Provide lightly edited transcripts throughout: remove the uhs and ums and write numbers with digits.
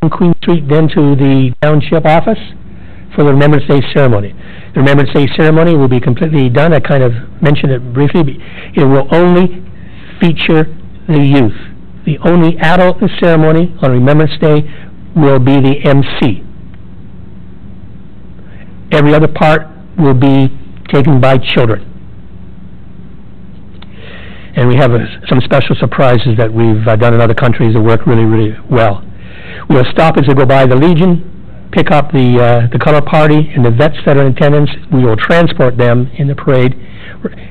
on Queen Street, then to the township office for the Remembrance Day ceremony. The Remembrance Day ceremony will be completely done. I kind of mentioned it briefly. It will only feature the youth. The only adult in the ceremony on Remembrance Day will be the MC. Every other part will be taken by children. And we have some special surprises that we've done in other countries that work really, really well. We'll stop as we go by the Legion, pick up the color party and the vets that are in attendance. We will transport them in the parade.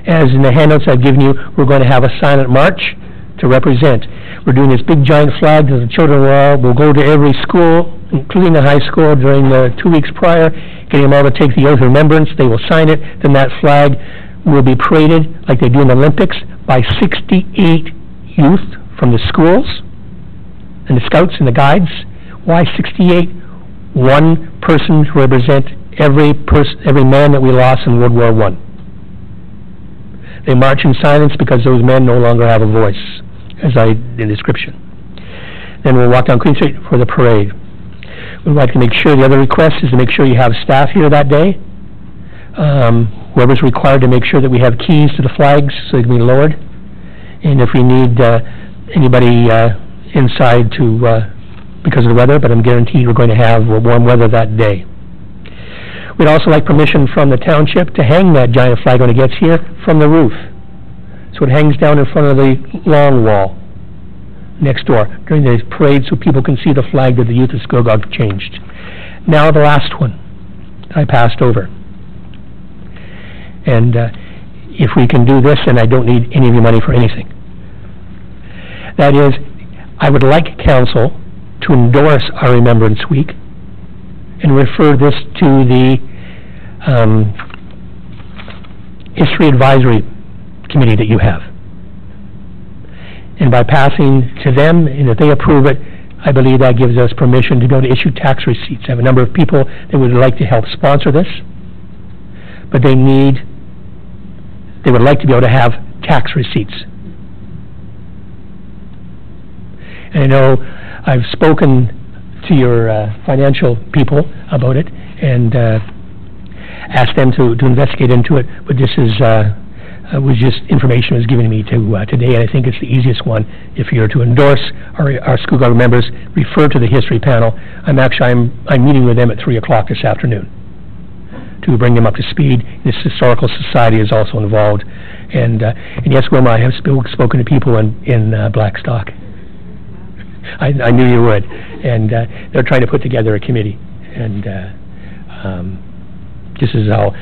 As in the handouts I've given you, we're going to have a silent march to represent. We're doing this big giant flag that the children will go to every school, including the high school, during the 2 weeks prior, getting them all to take the oath of remembrance. They will sign it. Then that flag will be paraded like they do in the Olympics by 68 youth from the schools and the scouts and the guides. Why 68? One person to represent every man that we lost in World War I. They march in silence because those men no longer have a voice, as I in the description. Then we'll walk down Queen Street for the parade. We'd like to make sure, the other request is to make sure you have staff here that day. Whoever's required to make sure that we have keys to the flags so they can be lowered. And if we need anybody inside to, because of the weather, but I'm guaranteed we're going to have warm weather that day. We'd also like permission from the township to hang that giant flag when it gets here from the roof. So it hangs down in front of the long wall next door during the parade so people can see the flag that the youth of Scugog changed. Now the last one I passed over. And if we can do this, then I don't need any of your money for anything. That is, I would like council to endorse our Remembrance Week and refer this to the History Advisory Committee that you have. And by passing to them, and if they approve it, I believe that gives us permission to be able to issue tax receipts. I have a number of people that would like to help sponsor this, but they would like to be able to have tax receipts. And I know I've spoken to your financial people about it and asked them to investigate into it, but this is was just information was given to me today, and I think it's the easiest one. If you're to endorse our Scugog members, refer to the history panel. I'm meeting with them at 3 o'clock this afternoon to bring them up to speed. This historical society is also involved, and yes, Wilma, I have spoken to people in Blackstock. I knew you would, and they're trying to put together a committee, and this is how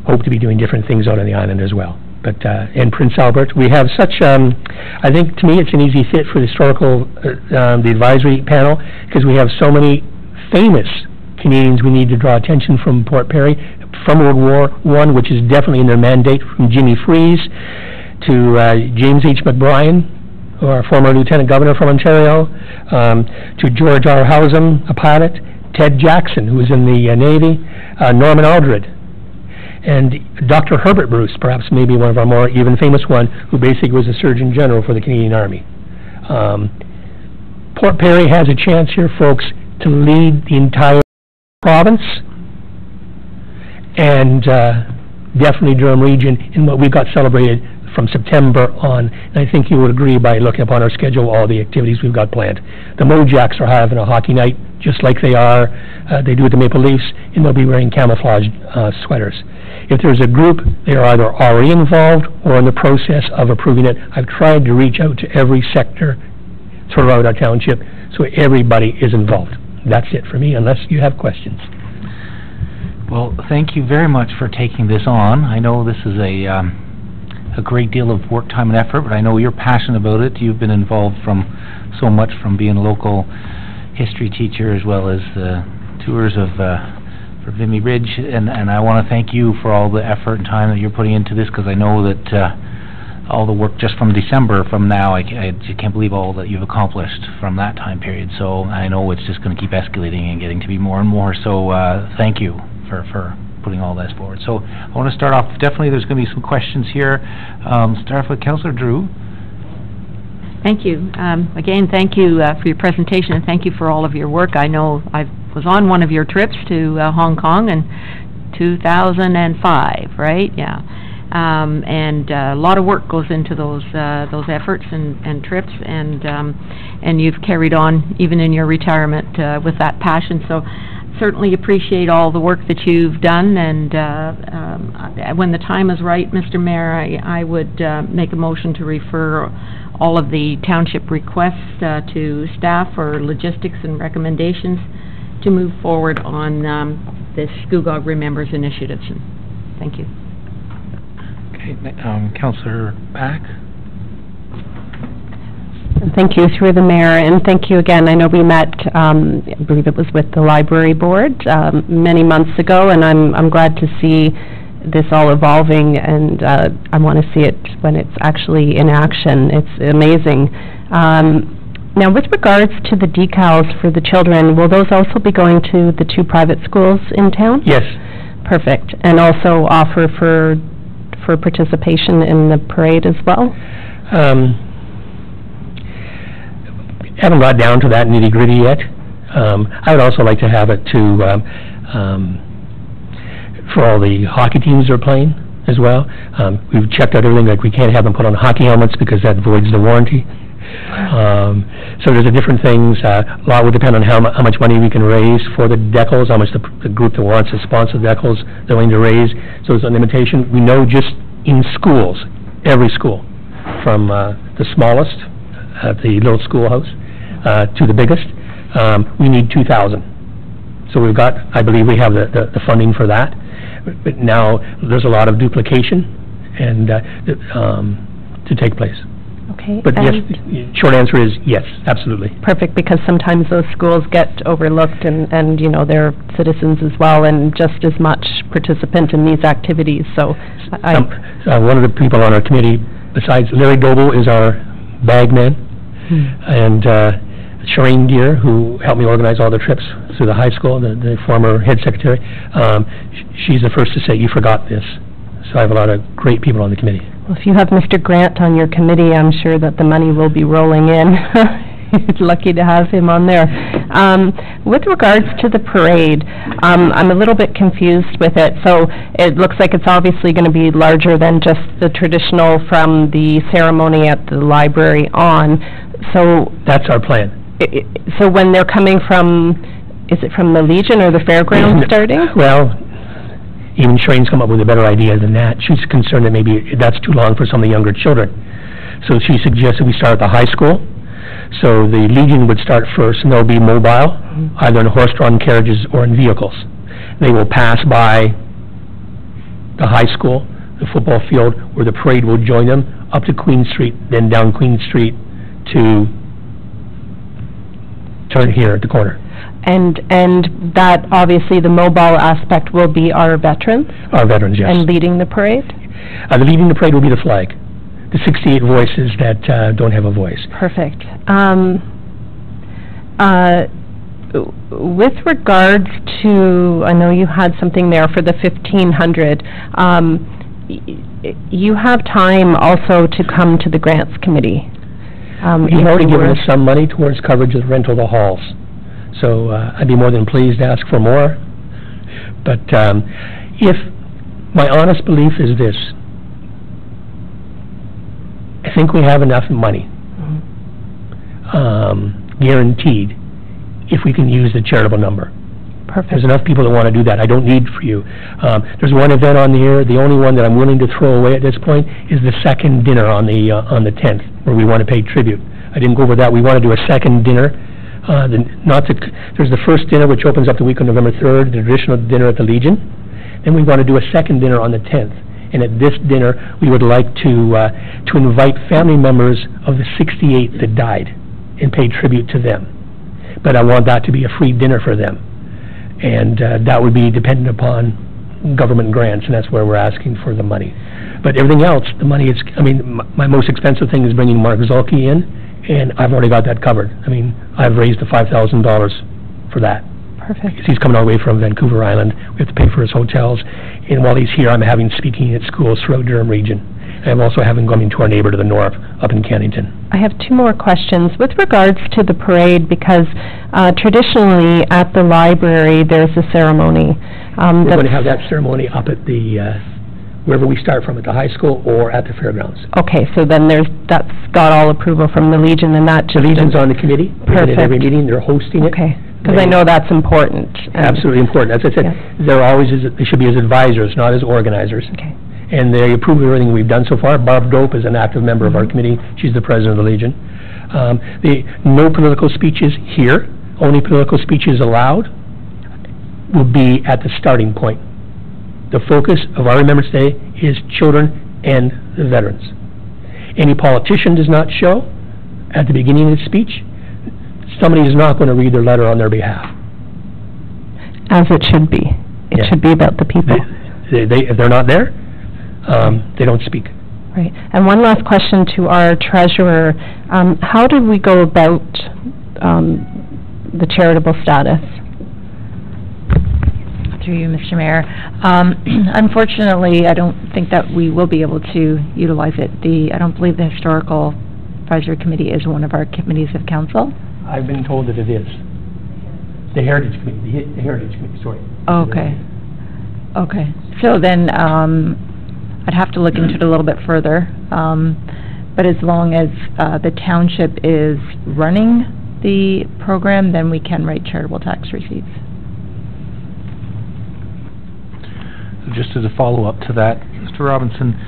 hope to be doing different things out on the island as well. But in Prince Albert, we have such, I think to me it's an easy fit for the historical, the advisory panel, because we have so many famous Canadians we need to draw attention from Port Perry, from World War I, which is definitely in their mandate, from Jimmy Freeze to James H. McBrien, our former Lieutenant Governor from Ontario, to George R. Howsam, a pilot, Ted Jackson, who was in the Navy, Norman Aldred, and Dr. Herbert Bruce, perhaps maybe one of our more even famous one, who basically was a Surgeon General for the Canadian Army. Port Perry has a chance here, folks, to lead the entire province and definitely Durham region in what we've got celebrated from September on, and I think you would agree by looking upon our schedule, all the activities we've got planned. The Mojacks are having a hockey night, just like they do at the Maple Leafs, and they'll be wearing camouflage sweaters. If there's a group, they are either already involved or in the process of approving it. I've tried to reach out to every sector throughout our township, so everybody is involved. That's it for me, unless you have questions. Well, thank you very much for taking this on. I know this is a great deal of work, time, and effort, but I know you're passionate about it. You've been involved so much from being a local history teacher as well as tours of for Vimy Ridge, and I want to thank you for all the effort and time that you're putting into this, because I know that all the work just from December from now, I can't believe all that you've accomplished from that time period. So I know it's just going to keep escalating and getting to be more and more. So thank you for putting all this forward. So I want to start off, definitely there's going to be some questions here. Start off with Councillor Drew. Thank you. Again, thank you for your presentation, and thank you for all of your work. I know I was on one of your trips to Hong Kong in 2005, right? Yeah. And a lot of work goes into those efforts and trips, and you've carried on even in your retirement with that passion. So certainly appreciate all the work that you've done, and when the time is right, Mr. Mayor, I would make a motion to refer all of the township requests to staff for logistics and recommendations to move forward on this Scugog Remembers initiatives. Thank you. Okay, Councillor Back. Thank you, through the mayor, and thank you again. I know we met, I believe it was with the library board many months ago, and I'm glad to see this all evolving, and I want to see it when it's actually in action. It's amazing. Now, with regards to the decals for the children, will those also be going to the 2 private schools in town? Yes. Perfect. And also offer for participation in the parade as well? Haven't got down to that nitty-gritty yet. I would also like to have it to for all the hockey teams that are playing as well. We've checked out everything, like we can't have them put on hockey helmets because that voids the warranty. So there's different things. A lot would depend on how much money we can raise for the decals, how much the group that wants to sponsor the decals they're willing to raise. So there's a limitation. We know just in schools, every school, from the smallest at the little schoolhouse to the biggest, we need 2,000. So we've got, I believe we have the funding for that. But now there's a lot of duplication and to take place. Okay. But yes, short answer is yes, absolutely. Perfect, because sometimes those schools get overlooked, and you know, they're citizens as well, and just as much participant in these activities. So one of the people on our committee, besides Larry Doble, is our bag man, and Shireen Deere, who helped me organize all the trips through the high school, the former head secretary, she's the first to say, you forgot this. So I have a lot of great people on the committee. Well, if you have Mr. Grant on your committee, I'm sure that the money will be rolling in. Lucky to have him on there. With regards to the parade, I'm a little bit confused with it. So it looks like it's obviously going to be larger than just the traditional from the ceremony at the library on. So that's our plan. So when they're coming from, is it from the Legion or the fairgrounds starting? Well, even Shireen's come up with a better idea than that. She's concerned that maybe that's too long for some of the younger children. So she suggested we start at the high school. So the Legion would start first, and they'll be mobile, either in horse-drawn carriages or in vehicles. They will pass by the high school, the football field, where the parade will join them, up to Queen Street, then down Queen Street to turn here at the corner. And that, obviously, the mobile aspect will be our veterans? Our veterans, yes. And leading the parade? The leading the parade will be the flag. The 68 voices that don't have a voice. Perfect. With regards to, I know you had something there for the 1,500, you have time also to come to the grants committee. You've already given us some money towards coverage of the rental of the halls. So I'd be more than pleased to ask for more. But if my honest belief is this, I think we have enough money, guaranteed, if we can use the charitable number. Perfect. There's enough people that want to do that. I don't need for you. There's one event on here. The only one that I'm willing to throw away at this point is the second dinner on the 10th, where we want to pay tribute. I didn't go over that. We want to do a second dinner. There's the first dinner, which opens up the week on November 3rd, the traditional dinner at the Legion. Then we want to do a second dinner on the 10th. And at this dinner, we would like to invite family members of the 68 that died and pay tribute to them. But I want that to be a free dinner for them. And that would be dependent upon government grants, and that's where we're asking for the money. But everything else, the money is, I mean, my most expensive thing is bringing Mark Zulke in, and I've already got that covered. I mean, I've raised the $5,000 for that. Perfect. Because he's coming all the way from Vancouver Island. We have to pay for his hotels. And while he's here, I'm having speaking at schools throughout Durham region. and also having gone to our neighbor to the north, up in Cannington. I have two more questions. With regards to the parade, because traditionally at the library, there's a ceremony. We're going to have that ceremony up at the, wherever we start from, at the high school or at the fairgrounds. Okay, so then that's got all approval from the Legion, and that The just... Legion's on the committee. Perfect. At every meeting, they're hosting it. Okay, because I know that's important. Absolutely important. As I said, Yeah. they should be as advisors, not as organizers. Okay. And they approve of everything we've done so far. Barb Dope is an active member of our committee. She's the president of the Legion. No political speeches here. Only political speeches allowed will be at the starting point. The focus of our Remembrance Day is children and the veterans. Any politician does not show at the beginning of the speech. Somebody is not going to read their letter on their behalf. As it should be. It Yeah. should be about the people. If they're not there, they don't speak. Right. And one last question to our treasurer. How did we go about the charitable status? Through you, Mr. Mayor. Unfortunately, I don't think that we will be able to utilize it. I don't believe the Historical Advisory Committee is one of our committees of council. I've been told that it is. The Heritage Committee, the Heritage Committee, sorry. Okay. Okay. So then, I'd have to look into it a little bit further. But as long as the township is running the program, then we can write charitable tax receipts. Just as a follow-up to that, Mr. Robinson,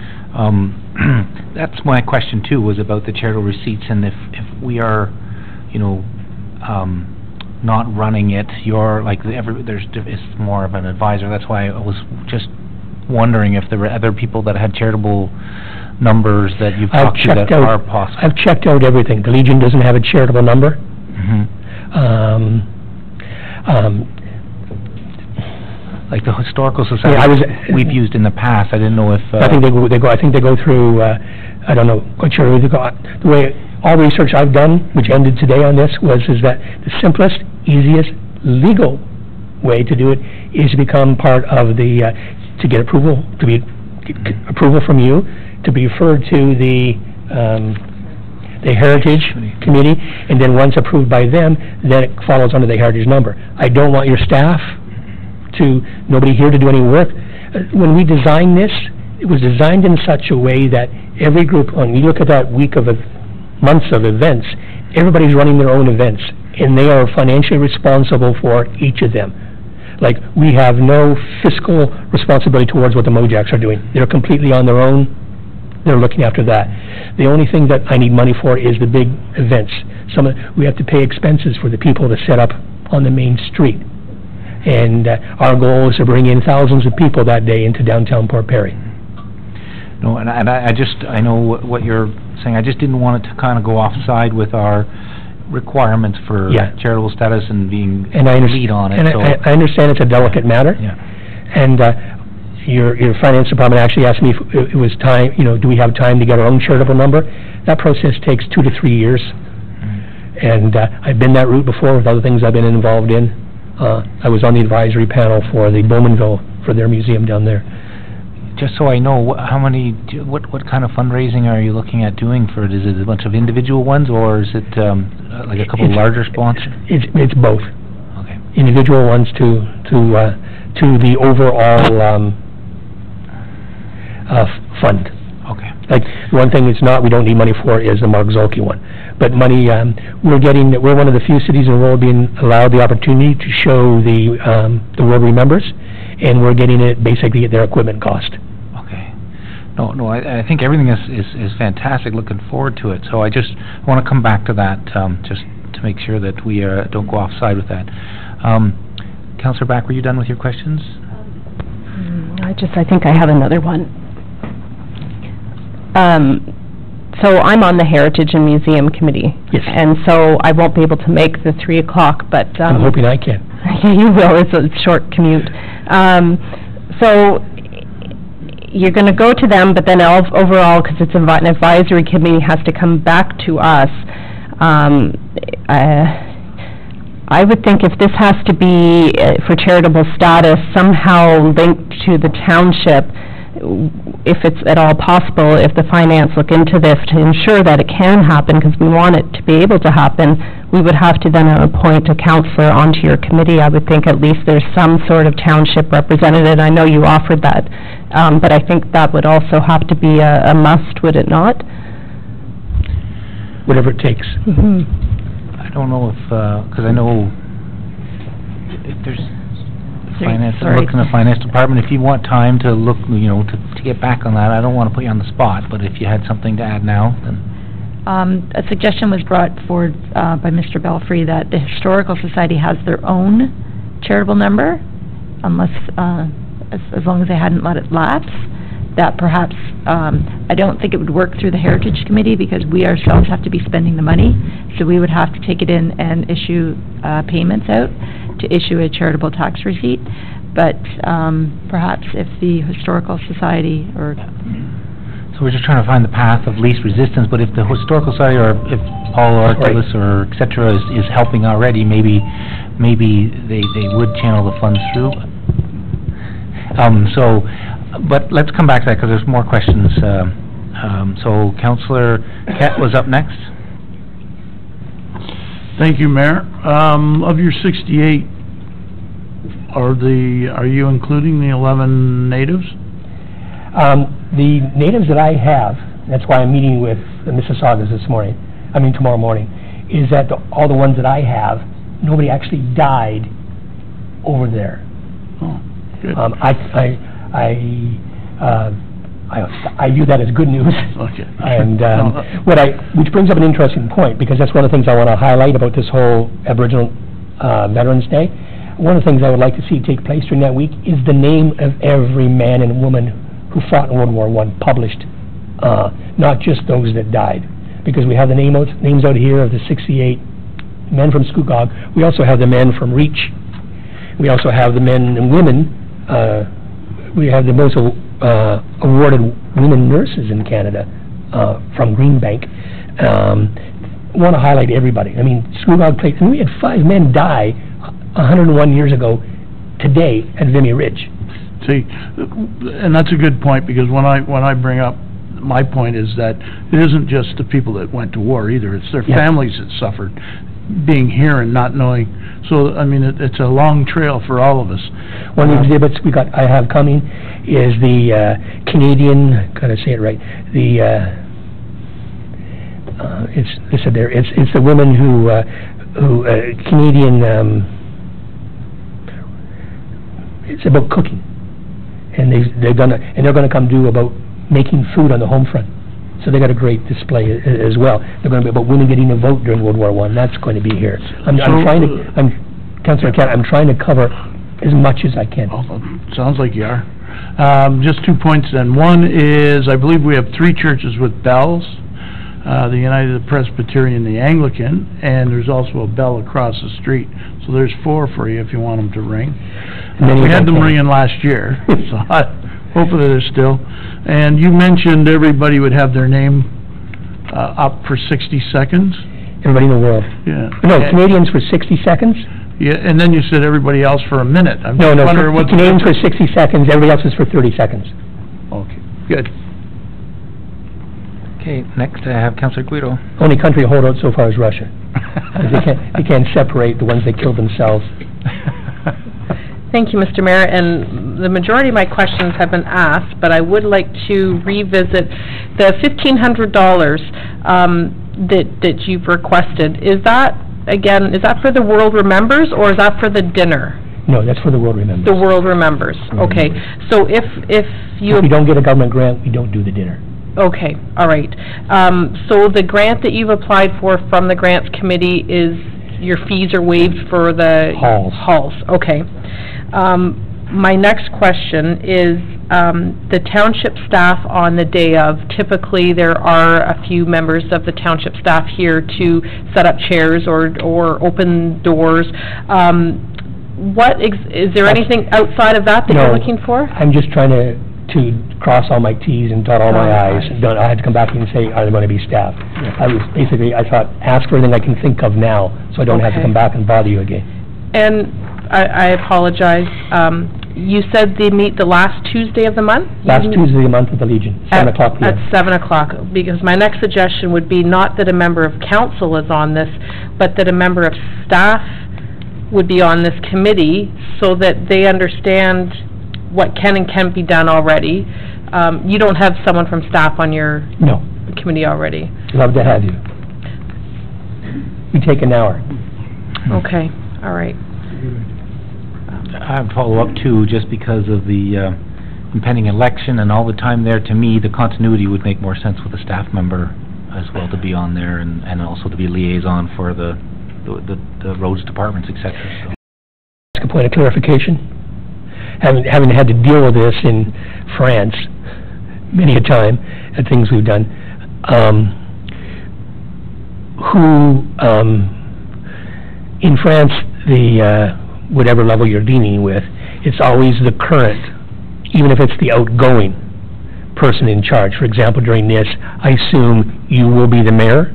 that's my question too, was about the charitable receipts, and if we are, not running it, it's more of an advisor. That's why I was just wondering if there were other people that had charitable numbers that you've talked to that are possible. I've checked out everything. The Legion doesn't have a charitable number. Like the Historical Society we've used in the past, I didn't know if... I think they go through, I don't know, quite sure, the way, all research I've done, which ended today on this, is that the simplest, easiest, legal way to do it is to become part of the, to get approval, approval from you, to be referred to the Heritage Committee, and then once approved by them, then it follows under the Heritage number. I don't want your staff nobody here to do any work. When we designed this, it was designed in such a way that every group, when you look at that week of months of events, everybody's running their own events, and they are financially responsible for each of them. Like, we have no fiscal responsibility towards what the Mojacks are doing. They're completely on their own. They're looking after that. The only thing that I need money for is the big events. We have to pay expenses for the people to set up on the main street. And our goal is to bring in thousands of people that day into downtown Port Perry. No, and I know what you're saying. I just didn't want it to kind of go offside with our requirements for charitable status and being lead on it. And I understand it's a delicate matter. Yeah. And your finance department actually asked me if it was time, do we have time to get our own charitable number? That process takes 2 to 3 years. And I've been that route before with other things I've been involved in. I was on the advisory panel for the Bowmanville, for their museum down there. Just so I know, what kind of fundraising are you looking at doing for it? Is it a bunch of individual ones, or is it like a couple of larger sponsors? It's both. Okay. Individual ones to the overall fund. Okay. Like, one thing we don't need money for is the Mark Zolke one. But money, we're one of the few cities in the world being allowed the opportunity to show the world remembers, and we're getting it basically at their equipment cost. Okay. No, I think everything is fantastic, looking forward to it. So I just want to come back to that, just to make sure that we don't go offside with that. Councillor Back, were you done with your questions? I think I have another one. So I'm on the Heritage and Museum Committee. Yes. And so I won't be able to make the 3 o'clock, but... I'm hoping I can. Yeah, you will. It's a short commute. So you're going to go to them, but then overall, because it's an advisory committee, has to come back to us. I would think if this has to be for charitable status somehow linked to the township, if it's at all possible, if the finance look into this to ensure that it can happen, because we want it to be able to happen, we would have to then appoint a counselor onto your committee. I would think at least there's some sort of township representative. I know you offered that, but I think that would also have to be a must, would it not? Whatever it takes. I don't know if, because I know if there's finance, Sorry. look in the finance department, if you want time to look, to get back on that, I don't want to put you on the spot, but if you had something to add now, then... A suggestion was brought forward by Mr. Belfry that the Historical Society has their own charitable number, unless, as long as they hadn't let it lapse, that perhaps, I don't think it would work through the Heritage Committee, because we ourselves have to be spending the money, so we would have to take it in and issue payments out to issue a charitable tax receipt. But perhaps if the Historical Society or... So we're just trying to find the path of least resistance, but if the Historical Society, or if Paul Archulus or et cetera is helping already, maybe they would channel the funds through. But let's come back to that, because there's more questions. So Councillor Kett was up next. Thank you, Mayor. Of your 68, are you including the 11 natives? The natives that I have, that's why I'm meeting with the Mississaugas tomorrow morning, is that all the ones that I have, nobody actually died over there. Oh, good. I view that as good news. Okay. And which brings up an interesting point, because that's one of the things I want to highlight about this whole Aboriginal Veterans Day. One of the things I would like to see take place during that week is the name of every man and woman who fought in World War I published, not just those that died. Because we have the names out here of the 68 men from Scugog. We also have the men from Reach. We also have the men and women. We have the most awarded women nurses in Canada from Greenbank. Want to highlight everybody. I mean, Scugog Place, and we had 5 men die 101 years ago today at Vimy Ridge. See, and that's a good point, because when I bring up, my point is that it isn't just the people that went to war either, it's their families that suffered being here and not knowing. So, I mean, it's a long trail for all of us. One of the exhibits I have coming is the Canadian, gotta say it right, it's the women who Canadian, it's about cooking. And they're gonna come do about making food on the home front. So they got a great display as well. They're going to be about women getting a vote during World War I. That's going to be here. Councillor Kett, I'm trying to cover as much as I can. Sounds like you are. Just 2 points then. One is, I believe we have 3 churches with bells. The United Presbyterian, the Anglican, and there's also a bell across the street. So there's 4 for you if you want them to ring. We had them ringing last year, so hopefully they're still. And you mentioned everybody would have their name up for 60 seconds. Everybody in the world. Yeah. No, Canadians for 60 seconds. Yeah, and then you said everybody else for a minute. No, Canadians for 60 seconds, everybody else is for 30 seconds. Okay, good. Okay, next I have Councillor Guido. Only country holdout so far is Russia. They can't separate the ones that killed themselves. Thank you, Mr. Mayor, and the majority of my questions have been asked, but I would like to revisit the $1,500 that you've requested. Is that for the World Remembers, or is that for the dinner? No, that's for the World Remembers. The World Remembers, okay. So if we don't get a government grant, we don't do the dinner. Okay, all right. So the grant that you've applied for from the Grants Committee is, your fees are waived for the... Halls, okay. My next question is, the township staff on the day of, typically there are a few members of the township staff here to set up chairs or open doors. Is there anything outside of that you're looking for? I'm just trying to cross all my T's and dot all my I's. I had to come back and say, are there going to be staff? I thought, ask for everything I can think of now, so I don't have to come back and bother you again. And I apologize, You said they meet the last Tuesday of the month? Last Tuesday of the month with the Legion, 7 o'clock At p.m. 7 o'clock, because my next suggestion would be not that a member of council is on this, but that a member of staff would be on this committee so that they understand what can and can't be done already. You don't have someone from staff on your No, committee already? love to have you. We take an hour. Okay, all right. I would follow up too, just because of the impending election and all the time there. To me, the continuity would make more sense with a staff member as well to be on there, and also to be liaison for the roads departments, et cetera. So. Ask a point of clarification. Having had to deal with this in France many a time at things we've done, in France, the whatever level you're dealing with, it's always the current, even if it's the outgoing person in charge. For example, during this, I assume you will be the mayor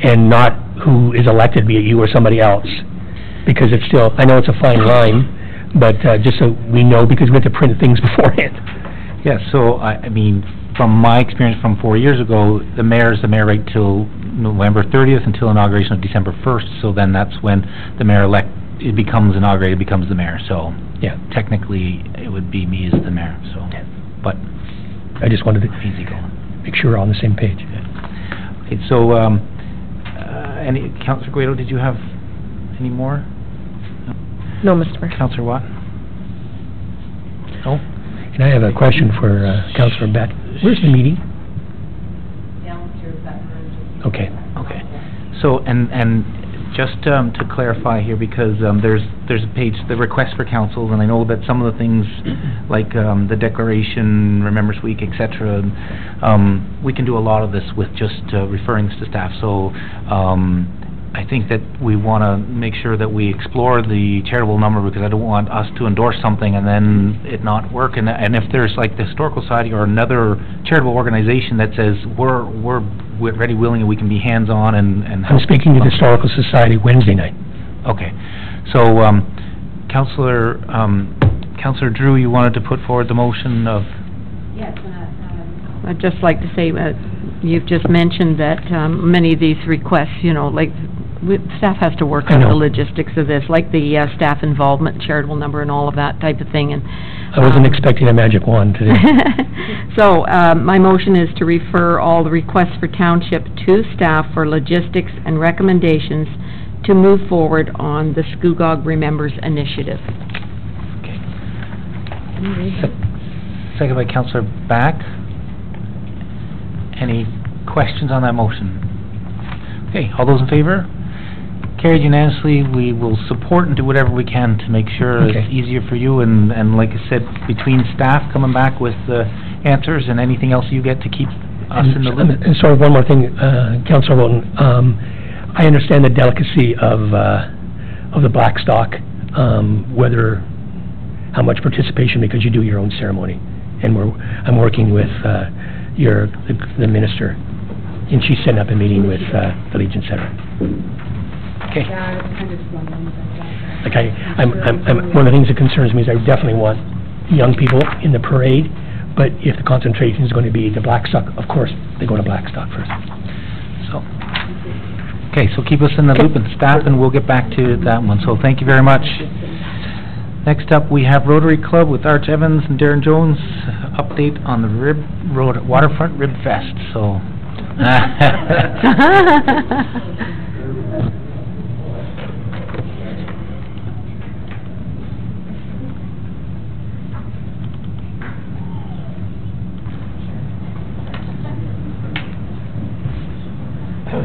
and not who is elected, be it you or somebody else. Because it's still, I know it's a fine line, but just so we know, because we have to print things beforehand. Yeah, so, I mean, from my experience from 4 years ago, the mayor is the mayor right till November 30th until inauguration of December 1st, so then that's when the mayor-elect, it becomes inaugurated, becomes the mayor, so Yeah. technically it would be me as the mayor, so, but I just wanted to easy going. make sure we're on the same page. Okay, so, any, Councillor Guido, did you have any more? No, Mr. Mayor. Councillor Watt? No? And I have a question for Councillor Beck. Where's the meeting? Okay. Okay. So, and just to clarify here, because there's a page, the request for councils, and I know that some of the things, like the declaration, Remembrance Week, et cetera, we can do a lot of this with just referring this to staff. So, I think that we want to make sure that we explore the charitable number, because I don't want us to endorse something and then it not work. And if there's like the Historical Society or another charitable organization that says we're ready, willing, and we can be hands-on and I'm speaking to the Historical Society Wednesday night. Okay. So, Councillor Drew, you wanted to put forward the motion of... Yes, I'd just like to say, you've just mentioned that many of these requests, you know, like, staff has to work I on the know. logistics of this, like the staff involvement, charitable number, and all of that type of thing, and... I wasn't expecting a magic wand today. So, my motion is to refer all the requests for township to staff for logistics and recommendations to move forward on the Scugog Remembers Initiative. Second by Councillor Back. Any questions on that motion? Okay, all those in favor? Carried unanimously. We will support and do whatever we can to make sure Okay. it's easier for you, and like I said, between staff coming back with the answers and anything else you get to keep us in the loop. And sort of one more thing, Councillor Wilton, I understand the delicacy of the Blackstock, whether, how much participation, because you do your own ceremony. And I'm working with the minister, and she's setting up a meeting with the Legion Center. Okay. Like I'm one of the things that concerns me is I definitely want young people in the parade, but if the concentration is going to be the Blackstock, of course, they go to Blackstock first. So, okay, so keep us in the loop and staff, and we'll get back to that one. So thank you very much. Next up, we have Rotary Club with Arch Evans and Darren Jones. Update on the Waterfront Rib Fest. So.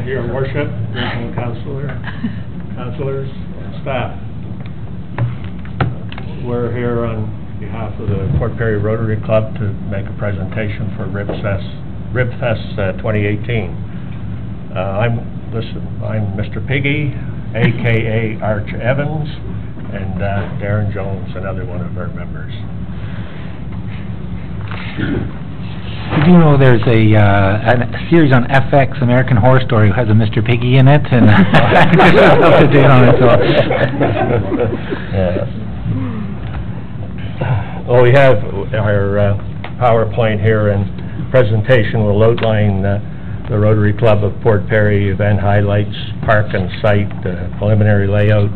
Your worship, regional councilors, staff. We're here on behalf of the Port Perry Rotary Club to make a presentation for Rib Fest 2018. I'm Mr. Piggy, AKA Arch Evans, and Darren Jones, another one of our members. You do know there's a series on FX, American Horror Story, who has a Mr. Piggy in it, and just up to date on it. So. Yeah. Well, we have our PowerPoint here, and presentation will outline the Rotary Club of Port Perry event highlights, park and site, preliminary layout,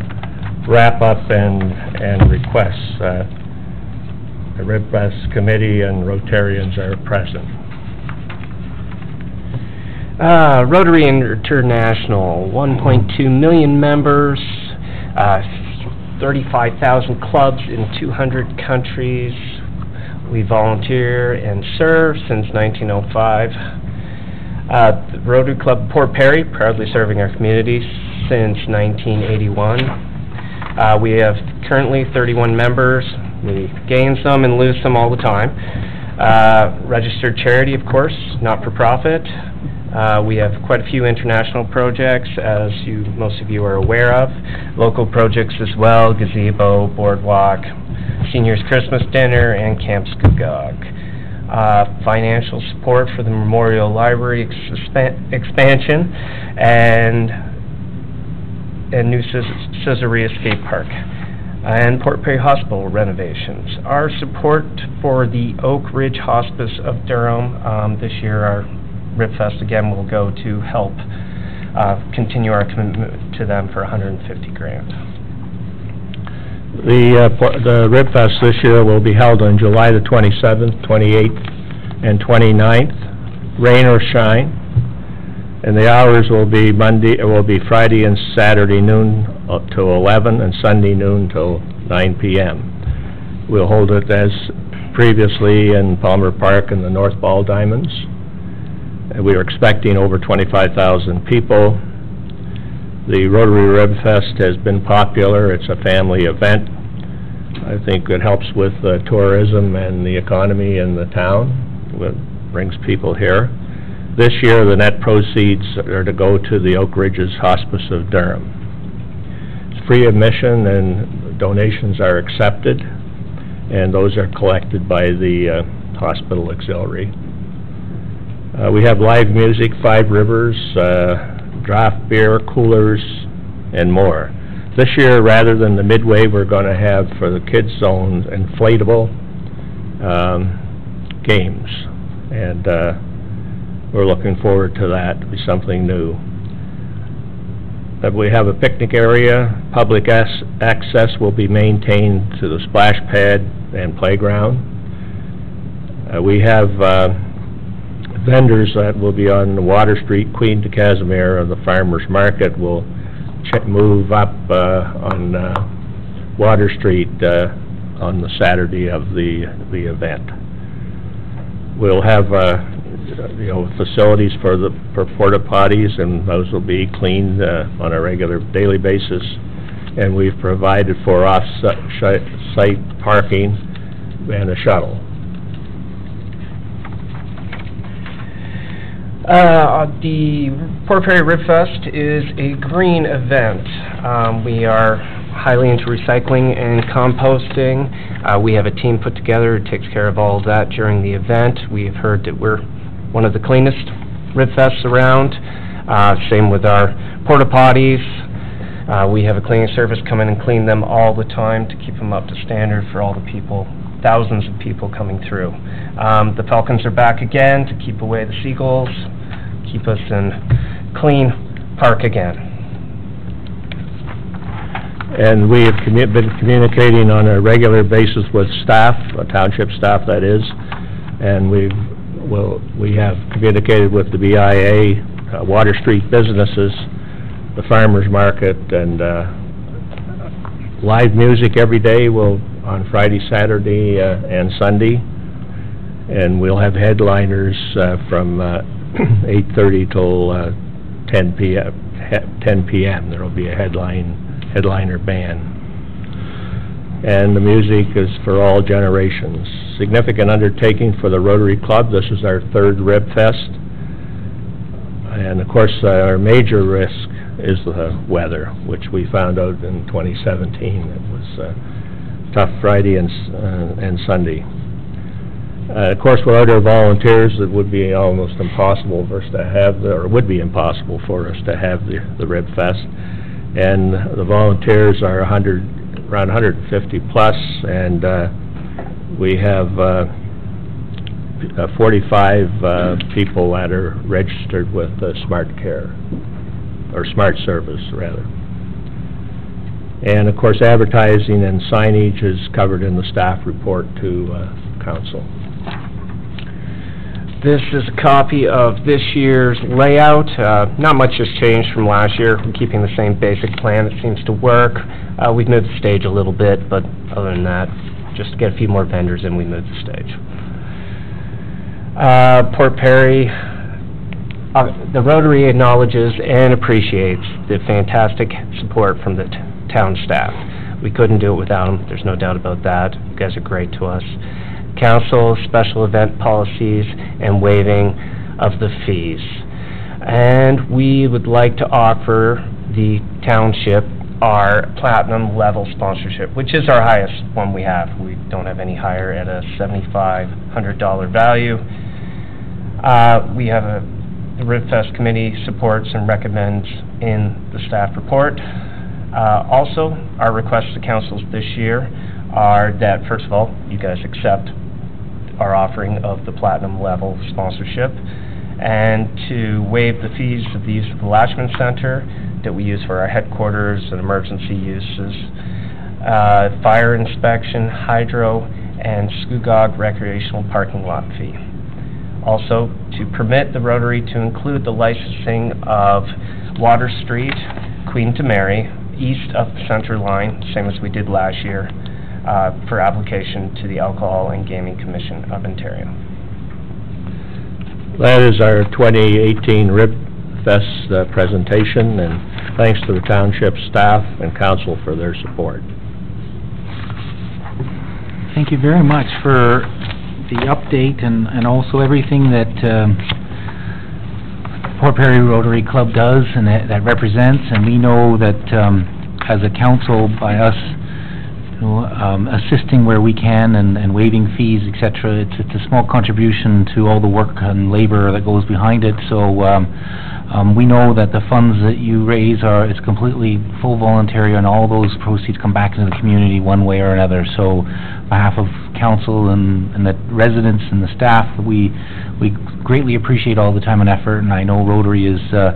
wrap-up, and requests. The RibFest committee and Rotarians are present. Rotary International, 1.2 million members, 35,000 clubs in 200 countries. We volunteer and serve since 1905. The Rotary Club Port Perry, proudly serving our community since 1981. We have currently 31 members. We gain some and lose some all the time. Registered charity, of course, not-for-profit. We have quite a few international projects, as most of you are aware of. Local projects as well, gazebo, boardwalk, seniors Christmas dinner, and Camp Scugog. Financial support for the Memorial Library expansion and new Caesarea Skate Park, and Port Perry Hospital renovations. Our support for the Oak Ridge Hospice of Durham this year, our RibFest again will go to help continue our commitment to them for $150,000. The RibFest this year will be held on July the 27th, 28th, and 29th, rain or shine. And the hours will be Friday and Saturday noon up till 11, and Sunday noon till 9 p.m. We'll hold it as previously in Palmer Park and the North Ball Diamonds. We are expecting over 25,000 people. The Rotary RibFest has been popular. It's a family event. I think it helps with tourism and the economy in the town. It brings people here. This year, the net proceeds are to go to the Oak Ridges Hospice of Durham. It's free admission, and donations are accepted, and those are collected by the Hospital Auxiliary. We have live music, Five Rivers, draft beer, coolers, and more. This year, rather than the midway, we're going to have, for the kids' zone, inflatable games. And we're looking forward to that. It'll be something new. We have a picnic area. Public access will be maintained to the splash pad and playground. We have vendors that will be on Water Street, Queen to Casimir, and the Farmers Market will move up on Water Street on the Saturday of the event. We'll have facilities for porta potties, and those will be cleaned on a regular daily basis. And we've provided for off-site parking and a shuttle. The Port Perry RibFest is a green event. We are highly into recycling and composting. We have a team put together who takes care of all of that during the event. We have heard that we're one of the cleanest RibFests around. Same with our porta potties. We have a cleaning service come in and clean them all the time to keep them up to standard for all the people, thousands of people coming through. The Falcons are back again to keep away the seagulls, keep us in clean park again. And we have been communicating on a regular basis with staff, township staff that is, and we have communicated with the BIA, Water Street businesses, the Farmers Market, and live music every day on Friday, Saturday, and Sunday. And we'll have headliners from 8:30 till 10 p.m. There will be a headliner band. And the music is for all generations. Significant undertaking for the Rotary Club. This is our third RibFest. And of course, our major risk is the weather, which we found out in 2017. It was tough Friday and Sunday. Of course, without our volunteers, it would be almost impossible for us to have, or would be impossible for us to have the RibFest. And the volunteers are around 150 plus, and We have 45 people that are registered with Smart Care, or Smart Service, rather. And, of course, advertising and signage is covered in the staff report to council. This is a copy of this year's layout. Not much has changed from last year. We're keeping the same basic plan. It seems to work. We've moved the stage a little bit, but other than that, just to get a few more vendors in, we moved the stage. Port Perry, the Rotary acknowledges and appreciates the fantastic support from the town staff. We couldn't do it without them. There's no doubt about that. You guys are great to us. Council, special event policies, and waiving of the fees. And we would like to offer the township our platinum level sponsorship, which is our highest one we have. We don't have any higher at a $7,500 value. We have the RibFest committee supports and recommends in the staff report. Also, our requests to councils this year are that, first of all, you guys accept our offering of the platinum level sponsorship, and to waive the fees of the use of the Lashman Center that we use for our headquarters and emergency uses, fire inspection, hydro, and Scugog recreational parking lot fee. Also, to permit the Rotary to include the licensing of Water Street, Queen to Mary, east of the center line, same as we did last year, for application to the Alcohol and Gaming Commission of Ontario. That is our 2018 RibFest presentation, and thanks to the township staff and council for their support. Thank you very much for the update and also everything that Port Perry Rotary Club does and that represents, and we know that as a council, by us assisting where we can and waiving fees, etc., it's a small contribution to all the work and labor that goes behind it. So we know that the funds that you raise it's completely full voluntary, and all those proceeds come back into the community one way or another. So on behalf of council and the residents and the staff, we greatly appreciate all the time and effort, and I know Rotary is a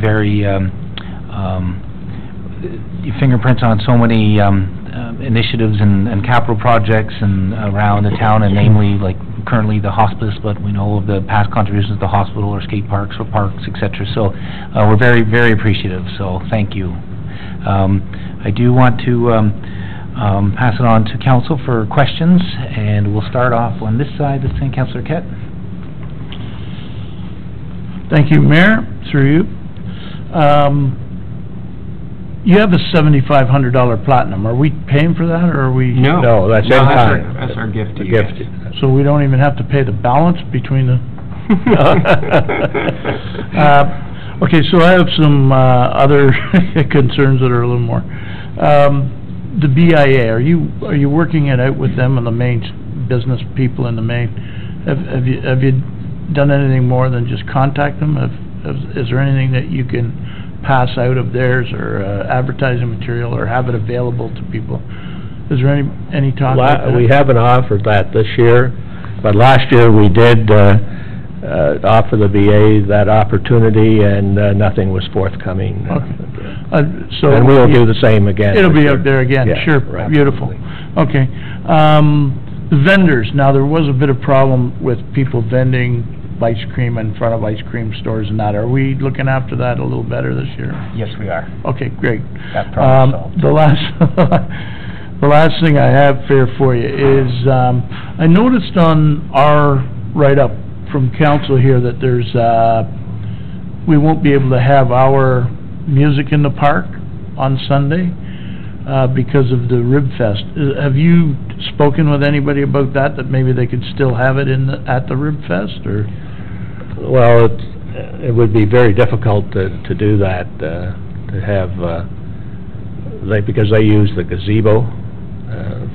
very fingerprints on so many initiatives and capital projects and around the town, and namely, like currently the hospice, but we know of the past contributions to the hospital or skate parks or parks, etc. So we're very, very appreciative, so thank you. I do want to pass it on to council for questions, and we'll start off on this side, this thing, Councillor Kett. Thank you, Mayor, through you. You have a $7,500 platinum. Are we paying for that, or are we? No, that's in kind. That's our gift to you Gift. guys. So we don't even have to pay the balance between the... Okay, so I have some other concerns that are a little more. The BIA, are you working it out with them and the main business people in the main? Have you done anything more than just contact them? Is there anything that you can pass out of theirs, or advertising material, or have it available to people? Is there any talk about that? We haven't offered that this year, but last year we did offer the VA that opportunity, and nothing was forthcoming. Okay. So and we'll do the same again. It'll be out there again, yeah, sure, right. Beautiful. Okay. The vendors, now there was a bit of problem with people vending ice cream in front of ice cream stores and that. Are we looking after that a little better this year? Yes, we are. Okay, great. That problem solved. The last thing I have for you is, I noticed on our write-up from council here that there's, we won't be able to have our music in the park on Sunday because of the RibFest. Have you spoken with anybody about that maybe they could still have it at the RibFest, or? Well, it would be very difficult to do that, to have, because they use the gazebo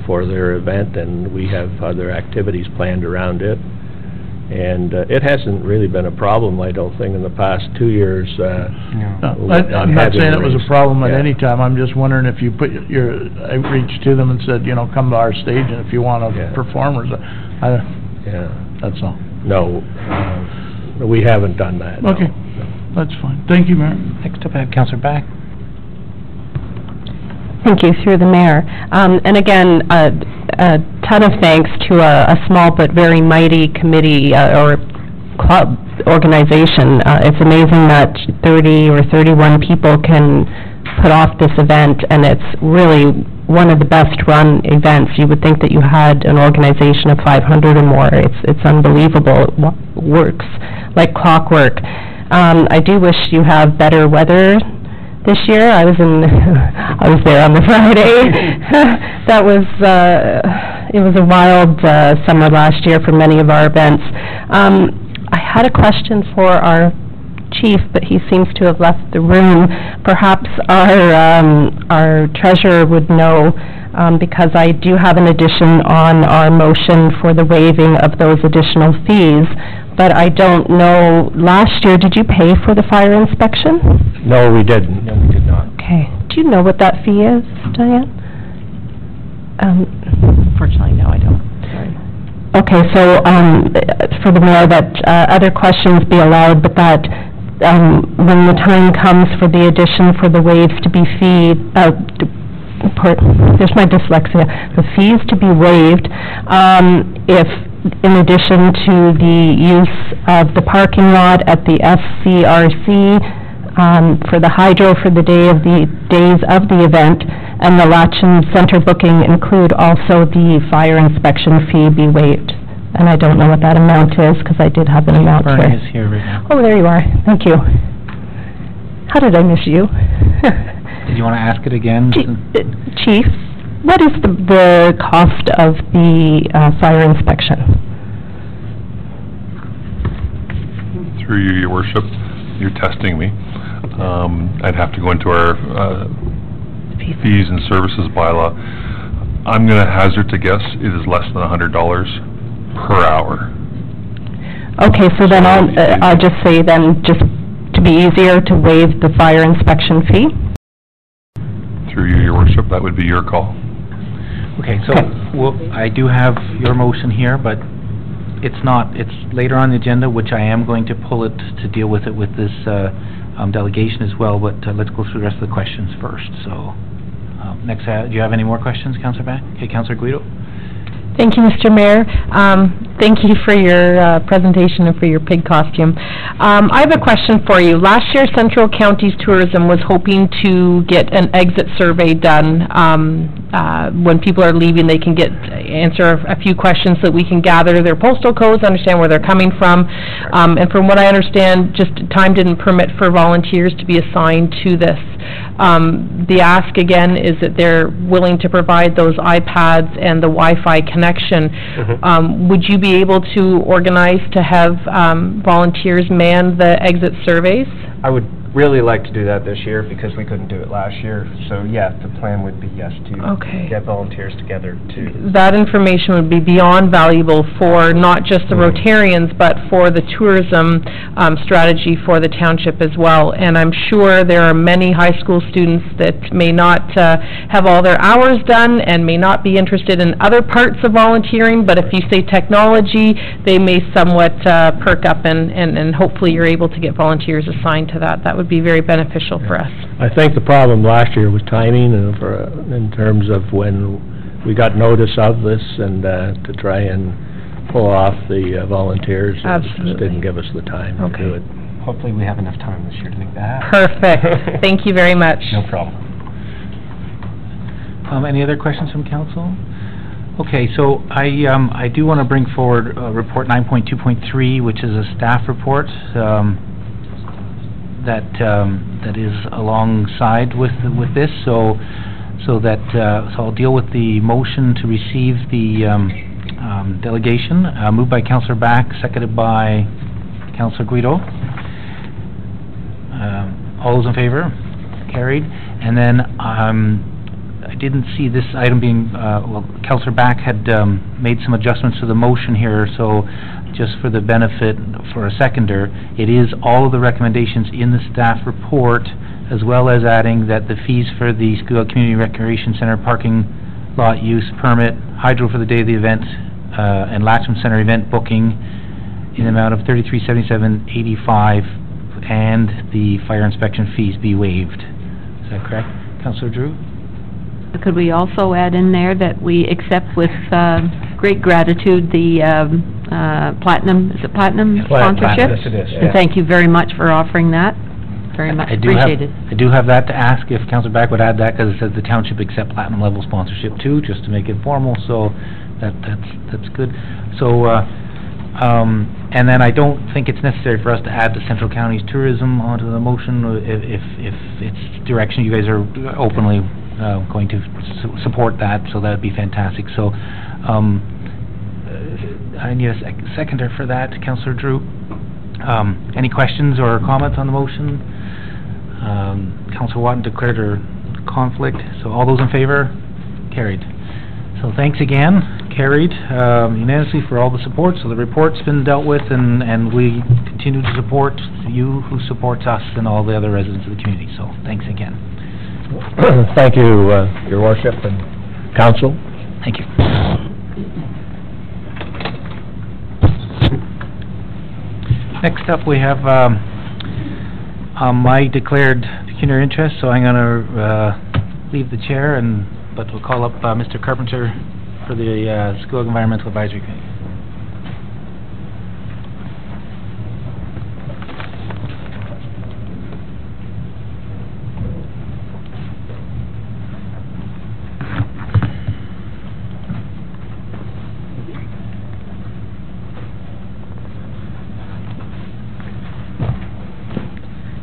for their event, and we have other activities planned around it. And it hasn't really been a problem, I don't think, in the past 2 years. No, I'm not saying it was a problem at any time, I'm just wondering if you put your outreach to them and said, you know, come to our stage, and if you want to perform, or that's all. No, we haven't done that. No. Okay, that's fine. Thank you, Mayor. Next up, I have Councillor Back. Thank you, through the mayor. And again, a ton of thanks to a small but very mighty committee or club organization. It's amazing that 30 or 31 people can put off this event, and it's really one of the best-run events. You would think that you had an organization of 500 or more. It's unbelievable. It works like clockwork. I do wish you have better weather this year. I was there on the Friday. That was, it was a wild summer last year for many of our events. I had a question for our chief, but he seems to have left the room. Perhaps our treasurer would know, because I do have an addition on our motion for the waiving of those additional fees. But I don't know, last year, did you pay for the fire inspection? No, we didn't. No, we did not. Okay. Do you know what that fee is, Diane? Unfortunately, no, I don't. Sorry. Okay, so, for the mayor, that, other questions be allowed, but that, when the time comes for the addition for the waves to be there's my dyslexia, the fees to be waived, if, in addition to the use of the parking lot at the SCRC, for the hydro for the days of the event, and the Latchin Center booking include also the fire inspection fee be waived. And I don't know what that amount is, because I did have an amount here. Bernie is here right now. Oh, there you are. Thank you. How did I miss you? Did you want to ask it again? Chief, what is the cost of the fire inspection? Through you, your worship, you're testing me. I'd have to go into our fees and services bylaw. I'm going to hazard to guess it is less than $100 per hour. Okay, so then I'll just say then, just to be easier, to waive the fire inspection fee? Through you, your worship, that would be your call. Okay, so I do have your motion here, but it's later on the agenda, which I am going to pull it to deal with it with this delegation as well, but let's go through the rest of the questions first. So, next, do you have any more questions, Councillor Back? Okay, Councillor Guido. Thank you, Mr. Mayor. Thank you for your presentation and for your pig costume. I have a question for you. Last year, Central Counties Tourism was hoping to get an exit survey done. When people are leaving, they can answer a few questions so that we can gather their postal codes, understand where they're coming from. And from what I understand, just time didn't permit for volunteers to be assigned to this. The ask again is that they're willing to provide those iPads and the Wi-Fi connection. Would you be able to organize to have volunteers man the exit surveys? I would really like to do that this year because we couldn't do it last year. So yeah, the plan would be yes to get volunteers together to... That information would be beyond valuable for not just the Rotarians, but for the tourism strategy for the township as well. And I'm sure there are many high school students that may not have all their hours done and may not be interested in other parts of volunteering, but if you say technology, they may somewhat perk up and hopefully you're able to get volunteers assigned to that. That would be very beneficial for us. I think the problem last year was timing, and in terms of when we got notice of this, and to try and pull off the volunteers. Absolutely. It just didn't give us the time to do it. Hopefully we have enough time this year to make that happen. Perfect. Thank you very much. No problem. Any other questions from council? Okay, so I do want to bring forward report 9.2.3, which is a staff report that is alongside with this. So I'll deal with the motion to receive the delegation, moved by Councillor Back, seconded by Councillor Guido. All those in favor? Carried. And then I didn't see this item being, well, Councillor Back had made some adjustments to the motion here, so just for the benefit for a seconder, it is all of the recommendations in the staff report, as well as adding that the fees for the Scugog Community Recreation Center parking lot use permit, hydro for the day of the event, and Latcham Center event booking in the amount of $3377.85, and the fire inspection fees be waived. Is that correct, Councillor Drew? Could we also add in there that we accept with great gratitude the Platinum, is it Platinum sponsorship? Yes, it is. And thank you very much for offering that. Very much appreciated. I do have that to ask, if Councillor Back would add that, because it says the township accept platinum level sponsorship too, just to make it formal, so that's good. So, and then I don't think it's necessary for us to add the Central Counties tourism onto the motion, if it's direction you guys are openly going to support that, so that'd be fantastic. So, I need a seconder for that, Councillor Drew. Any questions or comments on the motion? Councillor Watton declared her conflict, so all those in favor? Carried. So thanks again, carried unanimously for all the support. So the report's been dealt with, and we continue to support you who supports us and all the other residents of the community. So thanks again. Thank you, Your Worship and Council. Thank you. Next up, we have my declared pecuniary interest, so I'm going to leave the chair, but we'll call up Mr. Carpenter for the Scugog Environmental Advisory Committee.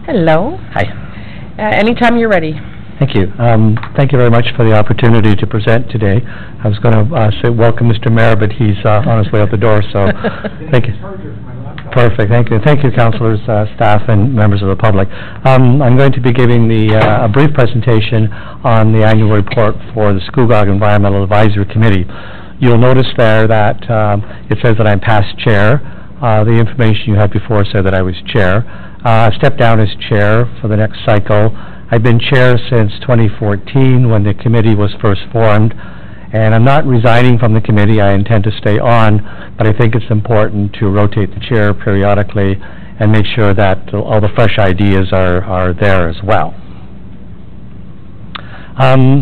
Hello. Hi. Anytime you're ready. Thank you. Thank you very much for the opportunity to present today. I was going to say welcome Mr. Mayor, but he's on his way out the door, so thank you. Perfect, thank you. Thank you, councillors, staff, and members of the public. I'm going to be giving a brief presentation on the annual report for the Scugog Environmental Advisory Committee. You'll notice there that it says that I'm past chair. The information you had before said that I was chair. I stepped down as chair for the next cycle. I've been chair since 2014 when the committee was first formed, and I'm not resigning from the committee. I intend to stay on, but I think it's important to rotate the chair periodically and make sure that all the fresh ideas are there as well.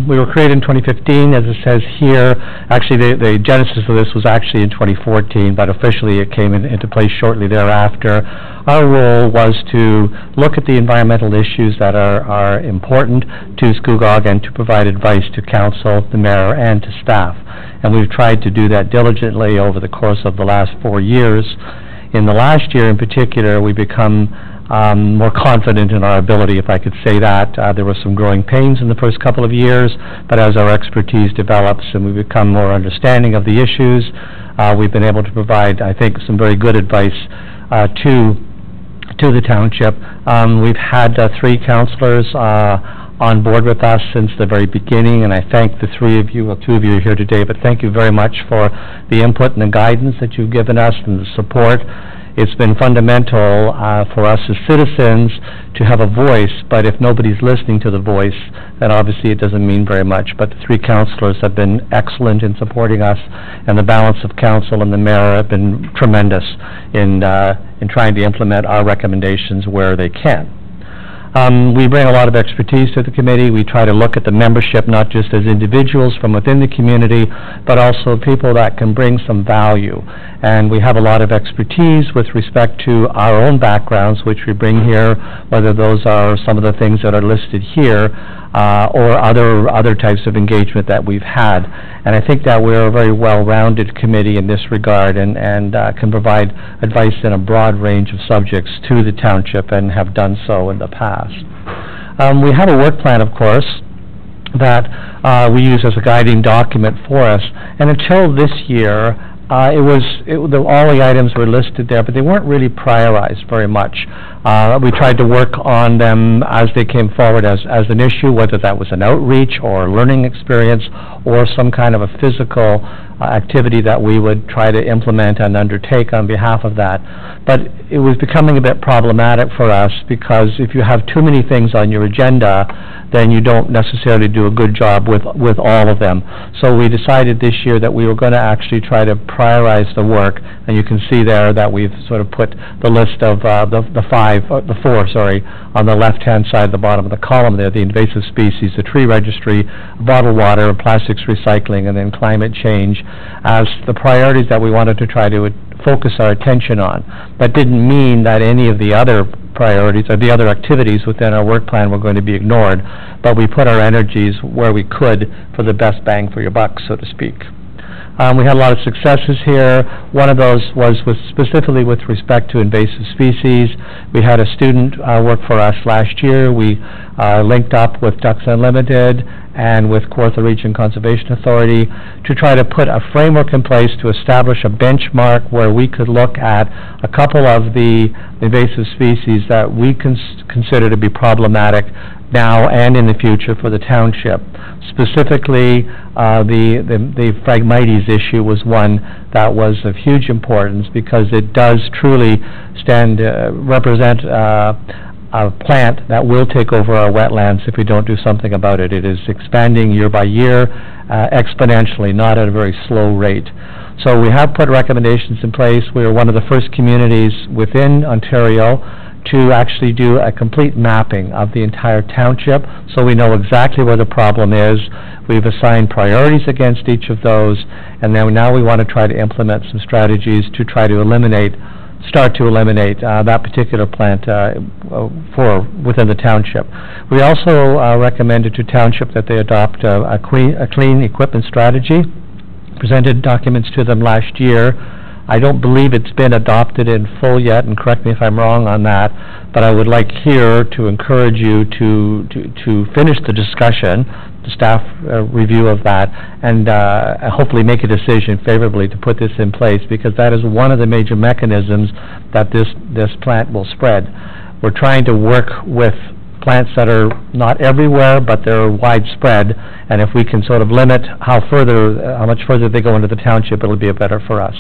We were created in 2015, as it says here. Actually, the genesis of this was actually in 2014, but officially it came into place shortly thereafter. Our role was to look at the environmental issues that are important to Scugog and to provide advice to council, the mayor, and to staff. And we've tried to do that diligently over the course of the last 4 years. In the last year in particular, we become more confident in our ability, if I could say that. There were some growing pains in the first couple of years, but as our expertise develops and we become more understanding of the issues, we've been able to provide, I think, some very good advice to the township. We've had 3 councillors on board with us since the very beginning, and I thank the 3 of you, well, 2 of you are here today, but thank you very much for the input and the guidance that you've given us and the support. It's been fundamental for us as citizens to have a voice, but if nobody's listening to the voice, then obviously it doesn't mean very much. But the 3 councillors have been excellent in supporting us, and the balance of council and the mayor have been tremendous in trying to implement our recommendations where they can. We bring a lot of expertise to the committee. We try to look at the membership not just as individuals from within the community, but also people that can bring some value. And we have a lot of expertise with respect to our own backgrounds, which we bring here, whether those are some of the things that are listed here, or other types of engagement that we've had. And I think that we're a very well-rounded committee in this regard, and can provide advice in a broad range of subjects to the township, and have done so in the past. We have a work plan, of course, that we use as a guiding document for us, and until this year, All the items were listed there, but they weren't really prioritized very much. We tried to work on them as they came forward as an issue, whether that was an outreach or a learning experience or some kind of a physical activity that we would try to implement and undertake on behalf of that. But it was becoming a bit problematic for us, because if you have too many things on your agenda, then you don't necessarily do a good job with all of them. So we decided this year that we were going to actually try to prioritize the work, and you can see there that we've sort of put the list of the four, on the left-hand side, the bottom of the column there: the invasive species, the tree registry, bottled water, plastics recycling, and then climate change, as the priorities that we wanted to try to focus our attention on. That didn't mean that any of the other priorities or the other activities within our work plan were going to be ignored, but we put our energies where we could for the best bang for your buck, so to speak. We had a lot of successes here. One of those was specifically with respect to invasive species. We had a student work for us last year. We linked up with Ducks Unlimited and with Kawartha Region Conservation Authority to try to put a framework in place to establish a benchmark where we could look at a couple of the invasive species that we consider to be problematic now and in the future for the township. Specifically, the Phragmites issue was one that was of huge importance, because it does truly represent a plant that will take over our wetlands if we don't do something about it. It is expanding year by year, exponentially, not at a very slow rate. So we have put recommendations in place. We are one of the first communities within Ontario to actually do a complete mapping of the entire township, so we know exactly where the problem is. We've assigned priorities against each of those, and then now we want to try to implement some strategies to try to start to eliminate that particular plant within the township. We also recommended to township that they adopt a clean equipment strategy. Presented documents to them last year. I don't believe it's been adopted in full yet, and correct me if I'm wrong on that, but I would like here to encourage you to finish the discussion, the staff review of that, and hopefully make a decision favorably to put this in place, because that is one of the major mechanisms that this plant will spread. We're trying to work with plants that are not everywhere, but they're widespread, and if we can sort of limit how much further they go into the township, it'll be better for us.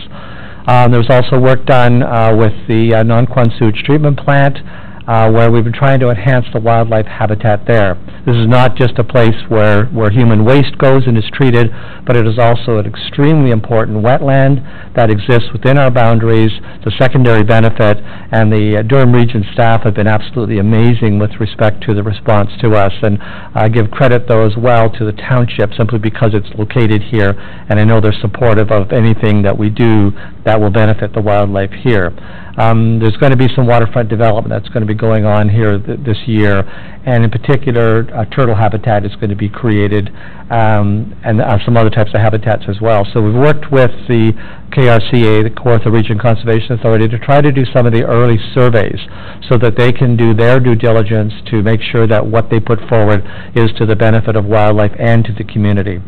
There was also work done with the Nonquan sewage treatment plant, where we've been trying to enhance the wildlife habitat there. This is not just a place where human waste goes and is treated, but it is also an extremely important wetland that exists within our boundaries, the secondary benefit, and the Durham Region staff have been absolutely amazing with respect to the response to us, and I give credit, though, as well to the township, simply because it's located here, and I know they're supportive of anything that we do that will benefit the wildlife here. There's going to be some waterfront development that's going to be going on here this year, and in particular, turtle habitat is going to be created, and some other types of habitats as well. So we've worked with the KRCA, the Kawartha Region Conservation Authority, to try to do some of the early surveys so that they can do their due diligence to make sure that what they put forward is to the benefit of wildlife and to the community.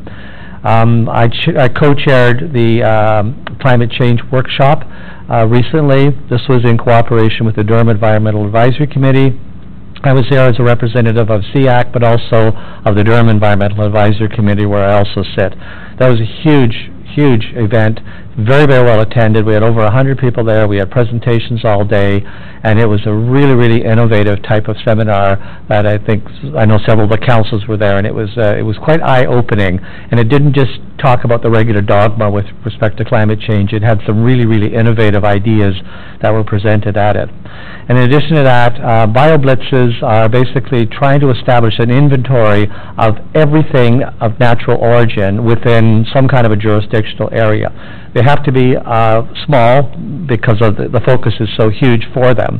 I co-chaired the climate change workshop recently. This was in cooperation with the Durham Environmental Advisory Committee. I was there as a representative of SEAC, but also of the Durham Environmental Advisory Committee, where I also sit. That was a huge event, very, very well attended. We had over 100 people there. We had presentations all day, and it was a really, really innovative type of seminar that I know several of the councils were there, and it was quite eye-opening. And it didn't just talk about the regular dogma with respect to climate change. It had some really, really innovative ideas that were presented at it. And in addition to that, BioBlitzes are basically trying to establish an inventory of everything of natural origin within some kind of a jurisdictional area. They have to be small because of the focus is so huge for them.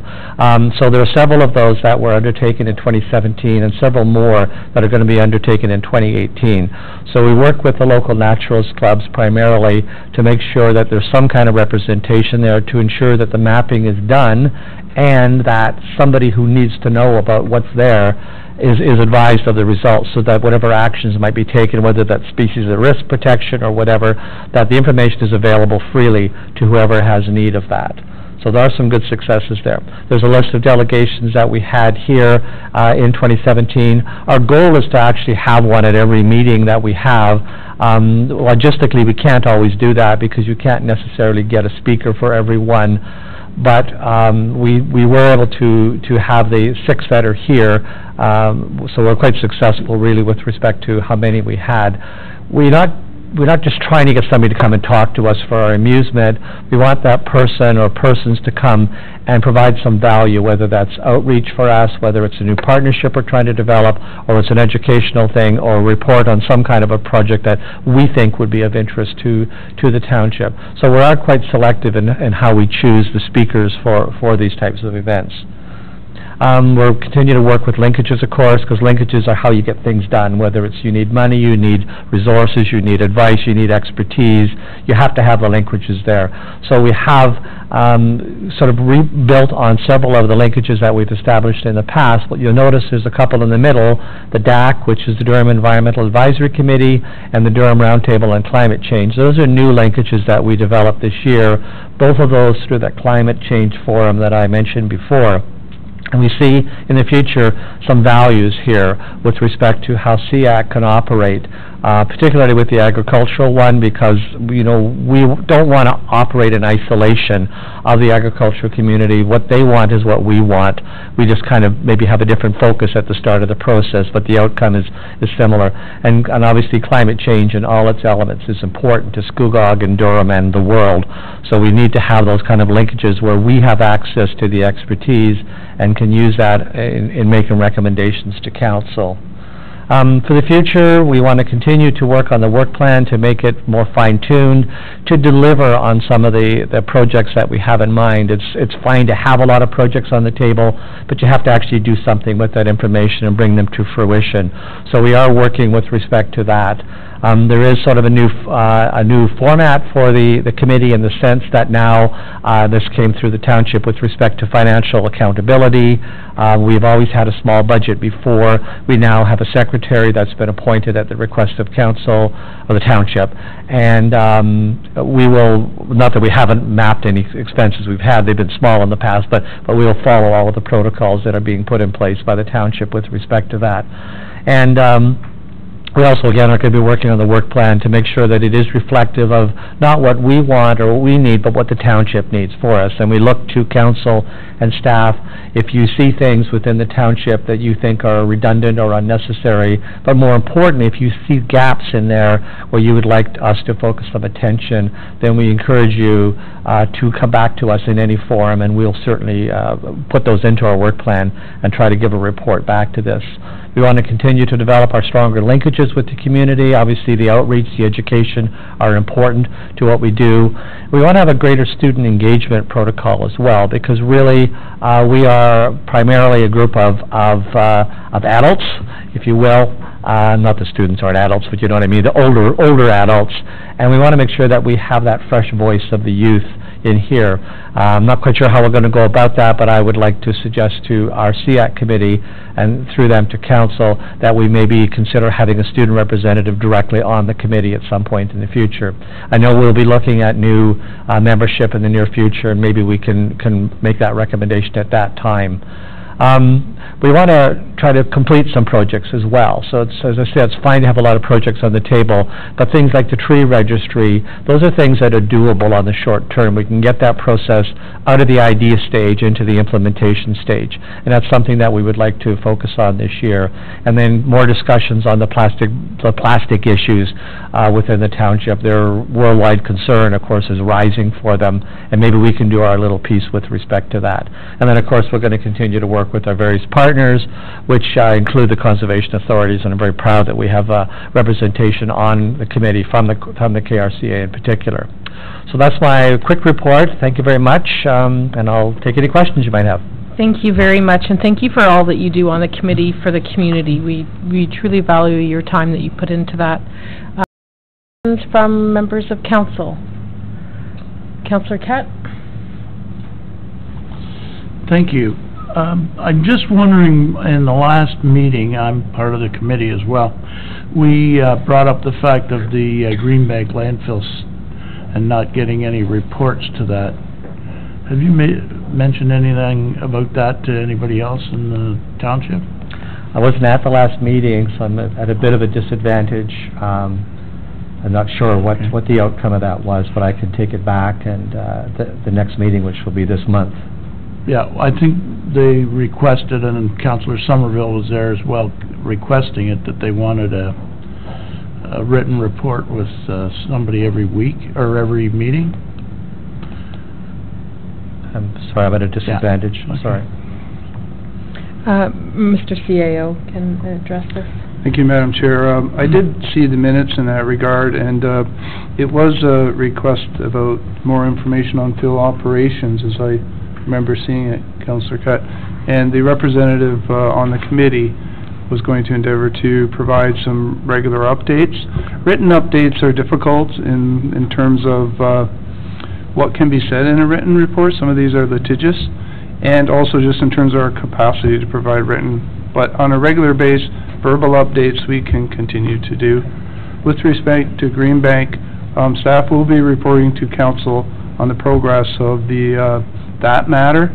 So there are several of those that were undertaken in 2017 and several more that are going to be undertaken in 2018. So we work with the local naturalist clubs primarily to make sure that there's some kind of representation there to ensure that the mapping is done and that somebody who needs to know about what's there is advised of the results, so that whatever actions might be taken, whether that's species at risk protection or whatever, that the information is available freely to whoever has need of that. So there are some good successes there. There's a list of delegations that we had here in 2017. Our goal is to actually have one at every meeting that we have. Logistically, we can't always do that because you can't necessarily get a speaker for every one. But we were able to have the 6 that are here, so we're quite successful really with respect to how many we had. We're not just trying to get somebody to come and talk to us for our amusement. We want that person or persons to come and provide some value, whether that's outreach for us, whether it's a new partnership we're trying to develop, or it's an educational thing, or a report on some kind of a project that we think would be of interest to the township. So we are quite selective in how we choose the speakers for these types of events. We'll continue to work with linkages, of course, because linkages are how you get things done, whether it's you need money, you need resources, you need advice, you need expertise. You have to have the linkages there. So we have sort of rebuilt on several of the linkages that we've established in the past. What you'll notice is a couple in the middle, the DAC, which is the Durham Environmental Advisory Committee, and the Durham Roundtable on Climate Change. Those are new linkages that we developed this year, both of those through that Climate Change Forum that I mentioned before. And we see in the future some values here with respect to how SEAC can operate, particularly with the agricultural one, because we don't want to operate in isolation of the agricultural community. What they want is what we want. We just kind of maybe have a different focus at the start of the process, but the outcome is similar. And obviously climate change in all its elements is important to Scugog and Durham and the world. So we need to have those kind of linkages where we have access to the expertise and can use that in making recommendations to council. For the future, we want to continue to work on the work plan to make it more fine-tuned, to deliver on some of the projects that we have in mind. It's fine to have a lot of projects on the table, but you have to actually do something with that information and bring them to fruition. So we are working with respect to that. There is sort of a new format for the committee in the sense that now this came through the township with respect to financial accountability. We've always had a small budget before. We now have a secretary that's been appointed at the request of council or the township, and we will, not that we haven't mapped any expenses we've had, they've been small in the past, but we will follow all of the protocols that are being put in place by the township with respect to that. And we also, again, are going to be working on the work plan to make sure that it is reflective of not what we want or what we need, but what the township needs for us. And we look to council and staff, if you see things within the township that you think are redundant or unnecessary, but more importantly, if you see gaps in there where you would like us to focus some attention, then we encourage you to come back to us in any forum, and we'll certainly put those into our work plan and try to give a report back to this. We want to continue to develop our stronger linkages with the community. Obviously, the outreach, the education are important to what we do. We want to have a greater student engagement protocol as well, because really we are primarily a group of adults, if you will. Not the students aren't adults, but you know what I mean, the older adults. And we want to make sure that we have that fresh voice of the youth in here. I'm not quite sure how we're going to go about that, but I would like to suggest to our SEAC committee and through them to council that we maybe consider having a student representative directly on the committee at some point in the future. I know we'll be looking at new membership in the near future, and maybe we can make that recommendation at that time. We want to try to complete some projects as well. So it's, as I said, it's fine to have a lot of projects on the table, but things like the tree registry, those are things that are doable on the short term. We can get that process out of the idea stage into the implementation stage, and that's something that we would like to focus on this year. And then more discussions on the plastic issues within the township. Their worldwide concern, of course, is rising for them, and maybe we can do our little piece with respect to that. And then, of course, we're going to continue to work with our various partners, which include the conservation authorities, and I'm very proud that we have representation on the committee from the KRCA in particular. So that's my quick report. Thank you very much, and I'll take any questions you might have. Thank you very much, and thank you for all that you do on the committee for the community. We truly value your time that you put into that. Questions from members of council? Councillor Kett? Thank you. I'm just wondering, in the last meeting, I'm part of the committee as well, we brought up the fact of the Greenbank landfills and not getting any reports to that. Have you mentioned anything about that to anybody else in the township? I wasn't at the last meeting, so I'm at a bit of a disadvantage. I'm not sure what the outcome of that was, but I can take it back and the next meeting, which will be this month. Yeah, I think they requested, and Councillor Somerville was there as well, requesting it, that they wanted a written report with somebody every week, or every meeting. I'm sorry, I'm at a disadvantage, Yeah. Okay. Sorry. Mr. CAO can address this. Thank you, Madam Chair. I did see the minutes in that regard, and it was a request about more information on field operations, as I remember seeing it, Councillor Cutt. And the representative on the committee was going to endeavor to provide some regular updates. Written updates are difficult in terms of what can be said in a written report. Some of these are litigious, and also just in terms of our capacity to provide written. But on a regular basis, verbal updates we can continue to do. With respect to Greenbank, staff will be reporting to council on the progress of the that matter,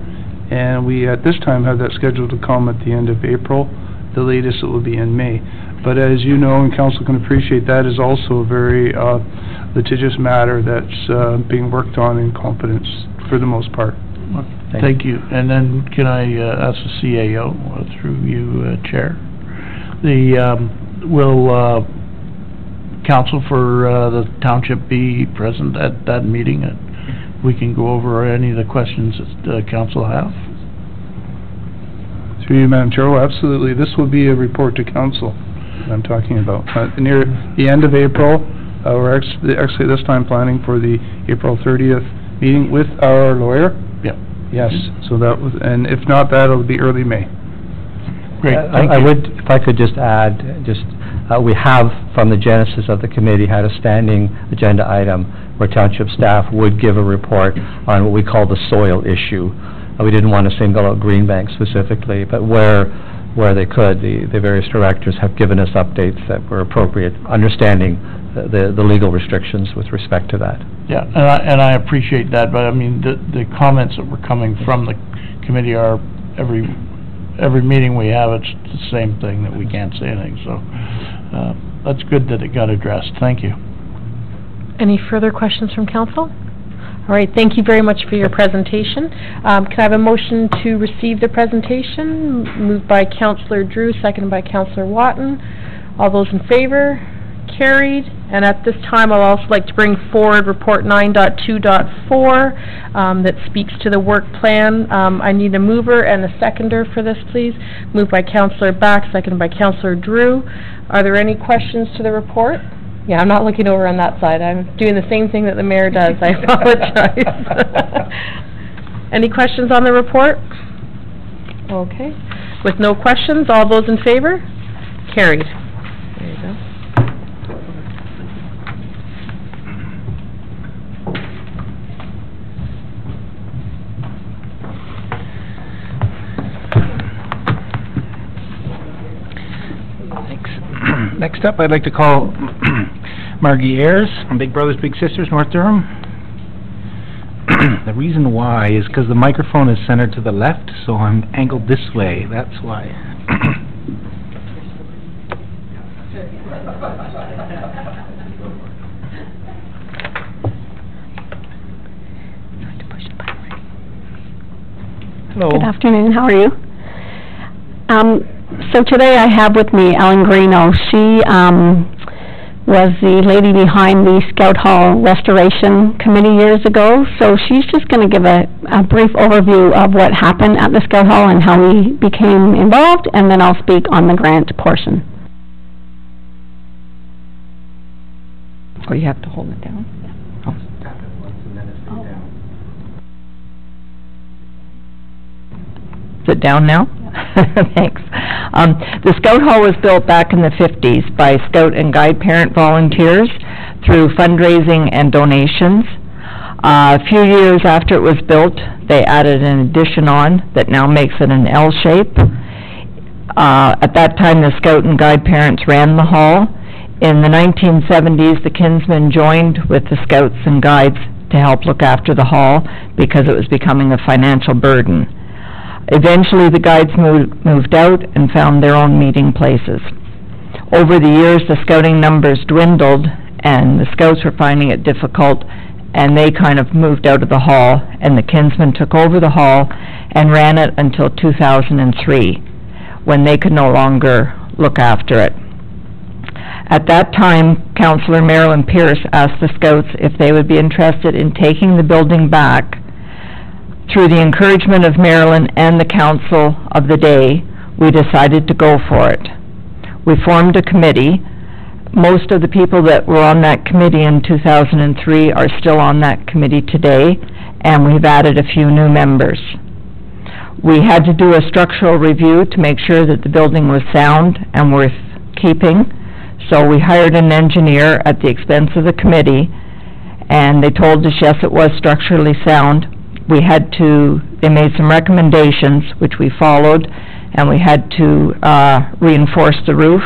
and we at this time have that scheduled to come at the end of April. The latest it will be in May. But as you know, and council can appreciate, that is also a very litigious matter that's being worked on in confidence for the most part. Thank you. And then can I ask the CAO through you, Chair? Will council for the township be present at that meeting? We can go over any of the questions that council have. Through you, Madam Chair, absolutely. This will be a report to council I'm talking about. Near the end of April, we're actually this time planning for the April 30th meeting with our lawyer. Yep. Yes, so that was, and if not that, it'll be early May. Great, I would, if I could just add, we have, from the genesis of the committee, had a standing agenda item where township staff would give a report on what we call the soil issue. We didn't want to single out Greenbank specifically, but where they could, the various directors have given us updates that were appropriate, understanding the legal restrictions with respect to that. Yeah, and I appreciate that, but I mean, the comments that were coming from the committee are every meeting we have, it's the same thing, that we can't say anything, so that's good that it got addressed. Thank you. Any further questions from council? All right, thank you very much for your presentation. Can I have a motion to receive the presentation? Moved by Councillor Drew, seconded by Councillor Watton. All those in favor? Carried. And at this time, I'll also like to bring forward Report 9.2.4 that speaks to the work plan. I need a mover and a seconder for this, please. Moved by Councillor Back, seconded by Councillor Drew. Are there any questions to the report? Yeah, I'm not looking over on that side. I'm doing the same thing that the mayor does. I apologize. Any questions on the report? Okay. With no questions, all those in favor? Carried. There you go. Next up, I'd like to call Margie Ayers from Big Brothers Big Sisters, North Durham. The reason why is because the microphone is centered to the left, so I'm angled this way. That's why. Hello. Good afternoon. How are you? So today I have with me Ellen Greeno. She was the lady behind the Scout Hall Restoration Committee years ago. So she's just going to give a brief overview of what happened at the Scout Hall and how we became involved, and then I'll speak on the grant portion. Or you have to hold it down? Oh. Is it down now? Thanks. The Scout Hall was built back in the 50s by Scout and Guide parent volunteers through fundraising and donations. A few years after it was built, they added an addition on that now makes it an L shape. At that time, the Scout and Guide parents ran the hall. In the 1970s, the Kinsmen joined with the Scouts and Guides to help look after the hall because it was becoming a financial burden. Eventually, the Guides moved out and found their own meeting places. Over the years, the Scouting numbers dwindled, and the Scouts were finding it difficult, and they kind of moved out of the hall, and the Kinsmen took over the hall and ran it until 2003, when they could no longer look after it. At that time, Councillor Marilyn Pierce asked the Scouts if they would be interested in taking the building back. Through the encouragement of Marilyn and the council of the day, we decided to go for it. We formed a committee. Most of the people that were on that committee in 2003 are still on that committee today, and we've added a few new members. We had to do a structural review to make sure that the building was sound and worth keeping, so we hired an engineer at the expense of the committee, and they told us, yes, it was structurally sound. They made some recommendations, which we followed, and we had to reinforce the roof.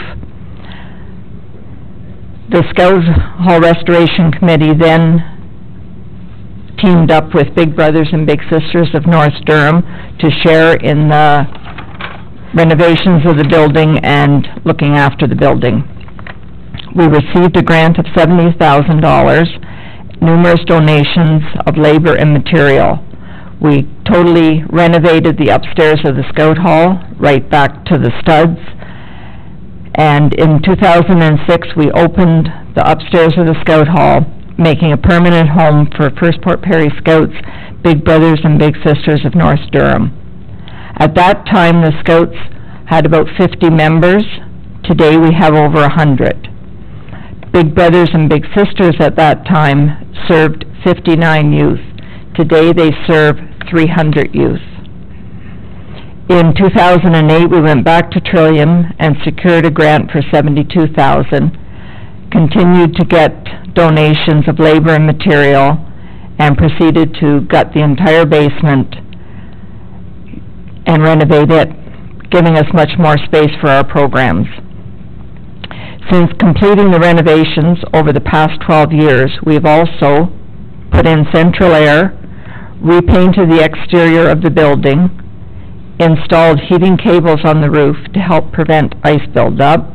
The Scout Hall Restoration Committee then teamed up with Big Brothers and Big Sisters of North Durham to share in the renovations of the building and looking after the building. We received a grant of $70,000, numerous donations of labor and material. We totally renovated the upstairs of the Scout Hall, right back to the studs. And in 2006, we opened the upstairs of the Scout Hall, making a permanent home for First Port Perry Scouts, Big Brothers and Big Sisters of North Durham. At that time, the Scouts had about 50 members. Today, we have over 100. Big Brothers and Big Sisters at that time served 59 youth. Today, they serve 300 youth. In 2008, we went back to Trillium and secured a grant for $72,000, continued to get donations of labor and material, and proceeded to gut the entire basement and renovate it, giving us much more space for our programs. Since completing the renovations over the past 12 years, we've also put in central air, repainted the exterior of the building, installed heating cables on the roof to help prevent ice buildup,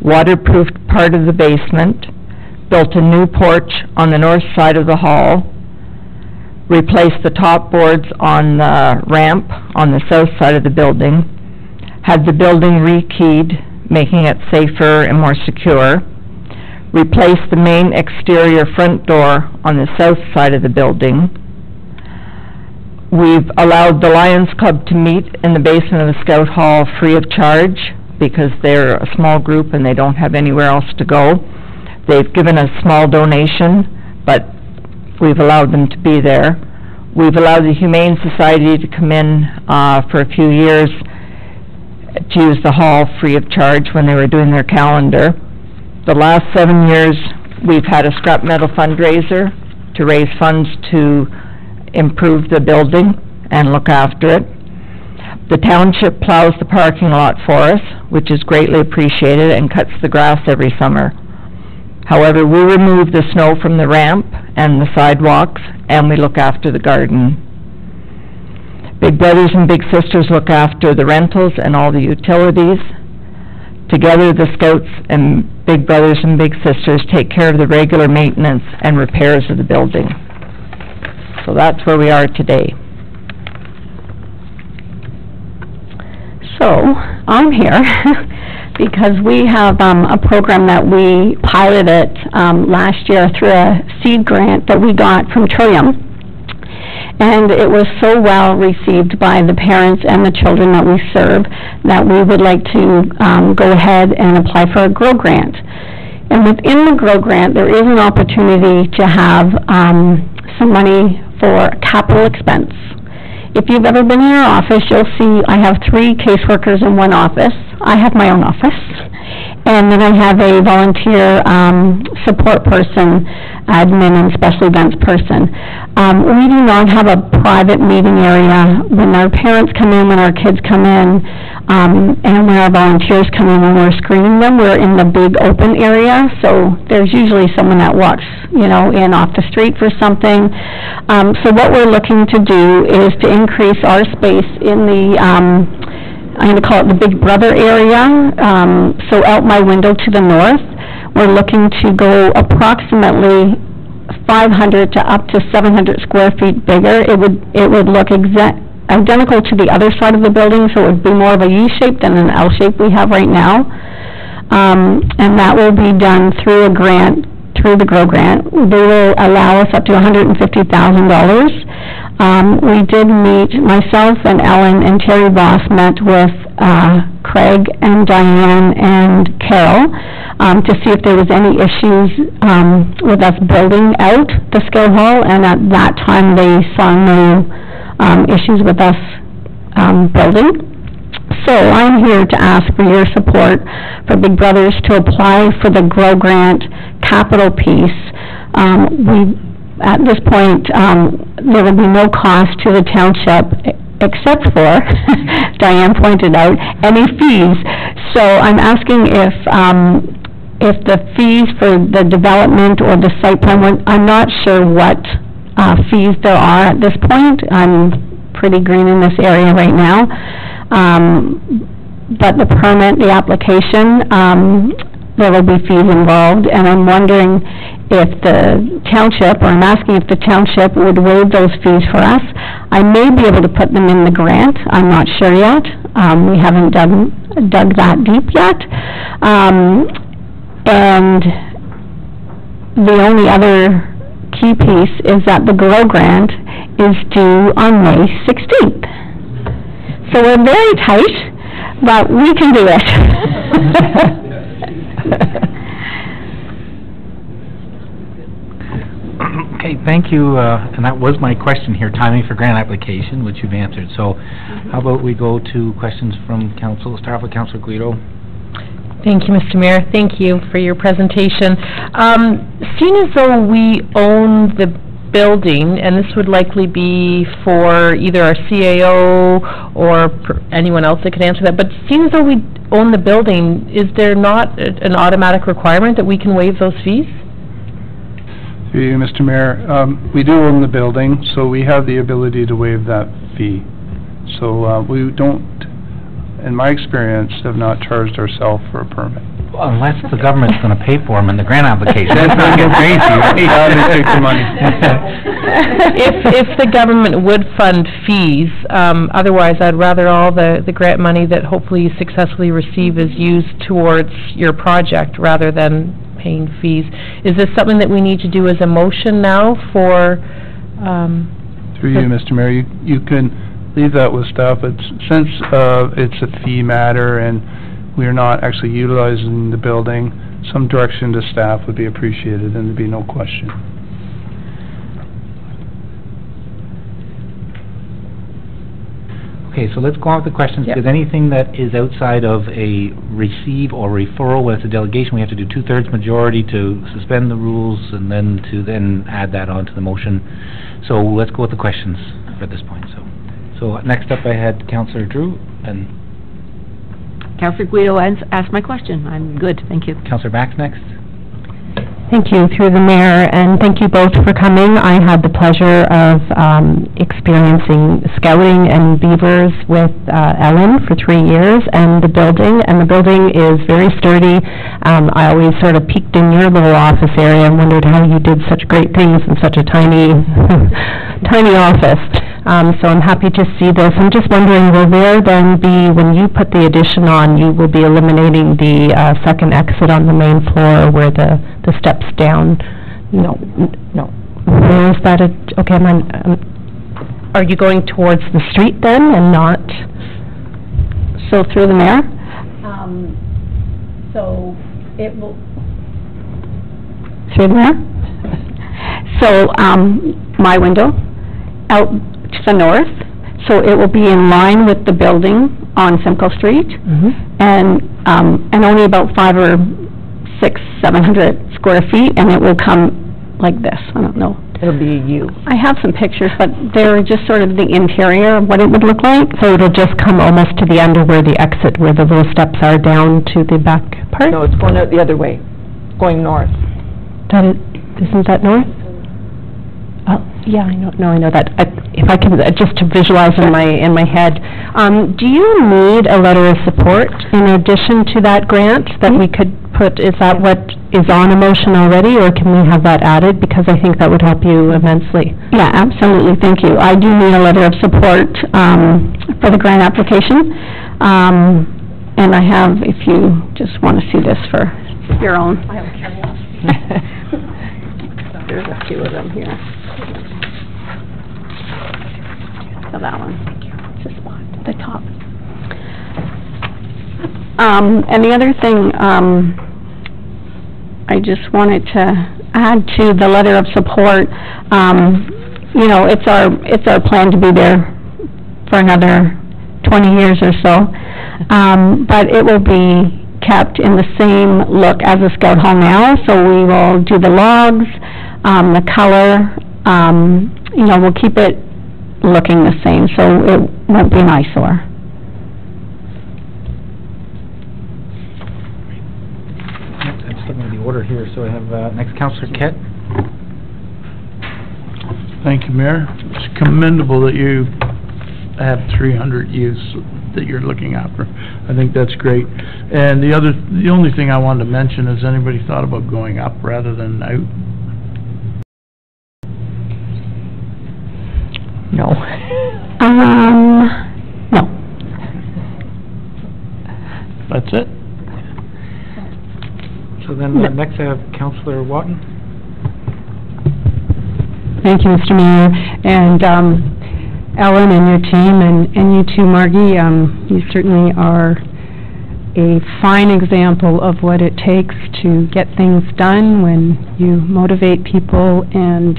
waterproofed part of the basement, built a new porch on the north side of the hall, replaced the top boards on the ramp on the south side of the building, had the building rekeyed, making it safer and more secure, replaced the main exterior front door on the south side of the building. We've allowed the Lions Club to meet in the basement of the Scout Hall free of charge because they're a small group and they don't have anywhere else to go. They've given a small donation, but we've allowed them to be there. We've allowed the Humane Society to come in for a few years to use the hall free of charge when they were doing their calendar. The last 7 years, we've had a scrap metal fundraiser to raise funds to improve the building and look after it. The township plows the parking lot for us, which is greatly appreciated, and cuts the grass every summer. However, we remove the snow from the ramp and the sidewalks, and we look after the garden. Big Brothers and Big Sisters look after the rentals and all the utilities. Together, the Scouts and Big Brothers and Big Sisters take care of the regular maintenance and repairs of the building. So that's where we are today. So, I'm here because we have a program that we piloted last year through a seed grant that we got from Trillium. And it was so well received by the parents and the children that we serve that we would like to go ahead and apply for a GROW grant. And within the GROW grant, there is an opportunity to have some money for capital expense. If you've ever been in our office, you'll see I have 3 caseworkers in one office. I have my own office. And then I have a volunteer support person, admin and special events person. We do not have a private meeting area. When our parents come in, when our kids come in, and when our volunteers come in, when we're screening them, we're in the big open area. So there's usually someone that walks, in off the street for something. So what we're looking to do is to increase our space in the, I'm going to call it the Big Brother area. So out my window to the north, we're looking to go approximately 500 to up to 700 square feet bigger. It would look identical to the other side of the building, so it would be more of a U-shape than an L-shape we have right now. And that will be done through a grant, through the GROW grant. They will allow us up to $150,000. We did meet, myself and Ellen and Terry Voss met with Craig and Diane and Carol to see if there was any issues with us building out the skill hall, and at that time they saw no issues with us building. So I'm here to ask for your support for Big Brothers to apply for the GROW grant capital piece. At this point, there will be no cost to the township except for, Diane pointed out, any fees. So I'm asking if the fees for the development or the site plan, I'm not sure what fees there are at this point. I'm pretty green in this area right now. But the permit, the application, there will be fees involved, and I'm wondering if the township, or I'm asking if the township would waive those fees for us. I may be able to put them in the grant, I'm not sure yet. We haven't dug that deep yet. And the only other key piece is that the GROW grant is due on May 16th. So we're very tight, but we can do it. Okay, thank you, and that was my question here, timing for grant application, which you've answered. So how about we go to questions from council, start with Councillor Guido. Thank you, Mr. Mayor. Thank you for your presentation. Seeing as though we own the building, and this would likely be for either our CAO or anyone else that could answer that, but seeing as though we own the building, is there not an automatic requirement that we can waive those fees? Through you, Mr. Mayor, we do own the building, so we have the ability to waive that fee. So we don't, in my experience, have not charged ourselves for a permit. Well, unless the government's going to pay for them in the grant application. That's not get crazy, If the government would fund fees, otherwise I'd rather all the grant money that hopefully you successfully receive is used towards your project rather than paying fees. Is this something that we need to do as a motion now for... Through you, Mr. Mayor, you can leave that with staff, but since it's a fee matter and we are not actually utilizing the building, some direction to staff would be appreciated, and there'd be no question. Okay, so let's go on with the questions, because anything that is outside of a receive or referral, when it's a delegation, we have to do 2/3 majority to suspend the rules and then to add that on to the motion. So let's go with the questions at this point. So next up I had Councillor Drew, and Councillor Guido asked my question. I'm good, thank you. Councillor Bax next. Thank you, through the mayor, and thank you both for coming. I had the pleasure of experiencing scouting and beavers with Ellen for 3 years, and the building is very sturdy. I always sort of peeked in your little office area and wondered how you did such great things in such a tiny, tiny office. So I'm happy to see this. I'm just wondering, will there then be, when you put the addition on, you will be eliminating the second exit on the main floor where the steps down? No. Where is that? Okay, are you going towards the street then and not? So through the mayor? So it will... Through the mayor? So my window out to the north, so it will be in line with the building on Simcoe Street, Mhm. and only about 700 square feet, and it will come like this, I don't know. It'll be you. I have some pictures, but they're just sort of the interior of what it would look like. So it'll just come almost to the end of where the exit, where the little steps are down to the back part? No, it's going out the other way, going north. Isn't that north? Oh, yeah, I know that. If I can, just to visualize in my head, do you need a letter of support in addition to that grant that we could put, is that what is on a motion already, or can we have that added? Because I think that would help you immensely. Yeah, absolutely, thank you. I do need a letter of support for the grant application. And I have, if you just want to see this for your own. There's a few of them here. So that one, it's a spot at the top. And the other thing, I just wanted to add to the letter of support, you know, it's our plan to be there for another 20 years or so, but it will be kept in the same look as the Scout Hall now, so we will do the logs, the color, you know, we'll keep it looking the same, so it won't be an eyesore. I'm just looking at the order here, so I have, next, Councillor Kett. Thank you, Mayor. It's commendable that you have 300 youths that you're looking after. I think that's great. And the only thing I wanted to mention is, anybody thought about going up rather than out? No. No. That's it? So then, next I have Councillor Watton. Thank you, Mr. Mayor, and Ellen and your team, and you too, Margie. You certainly are a fine example of what it takes to get things done when you motivate people and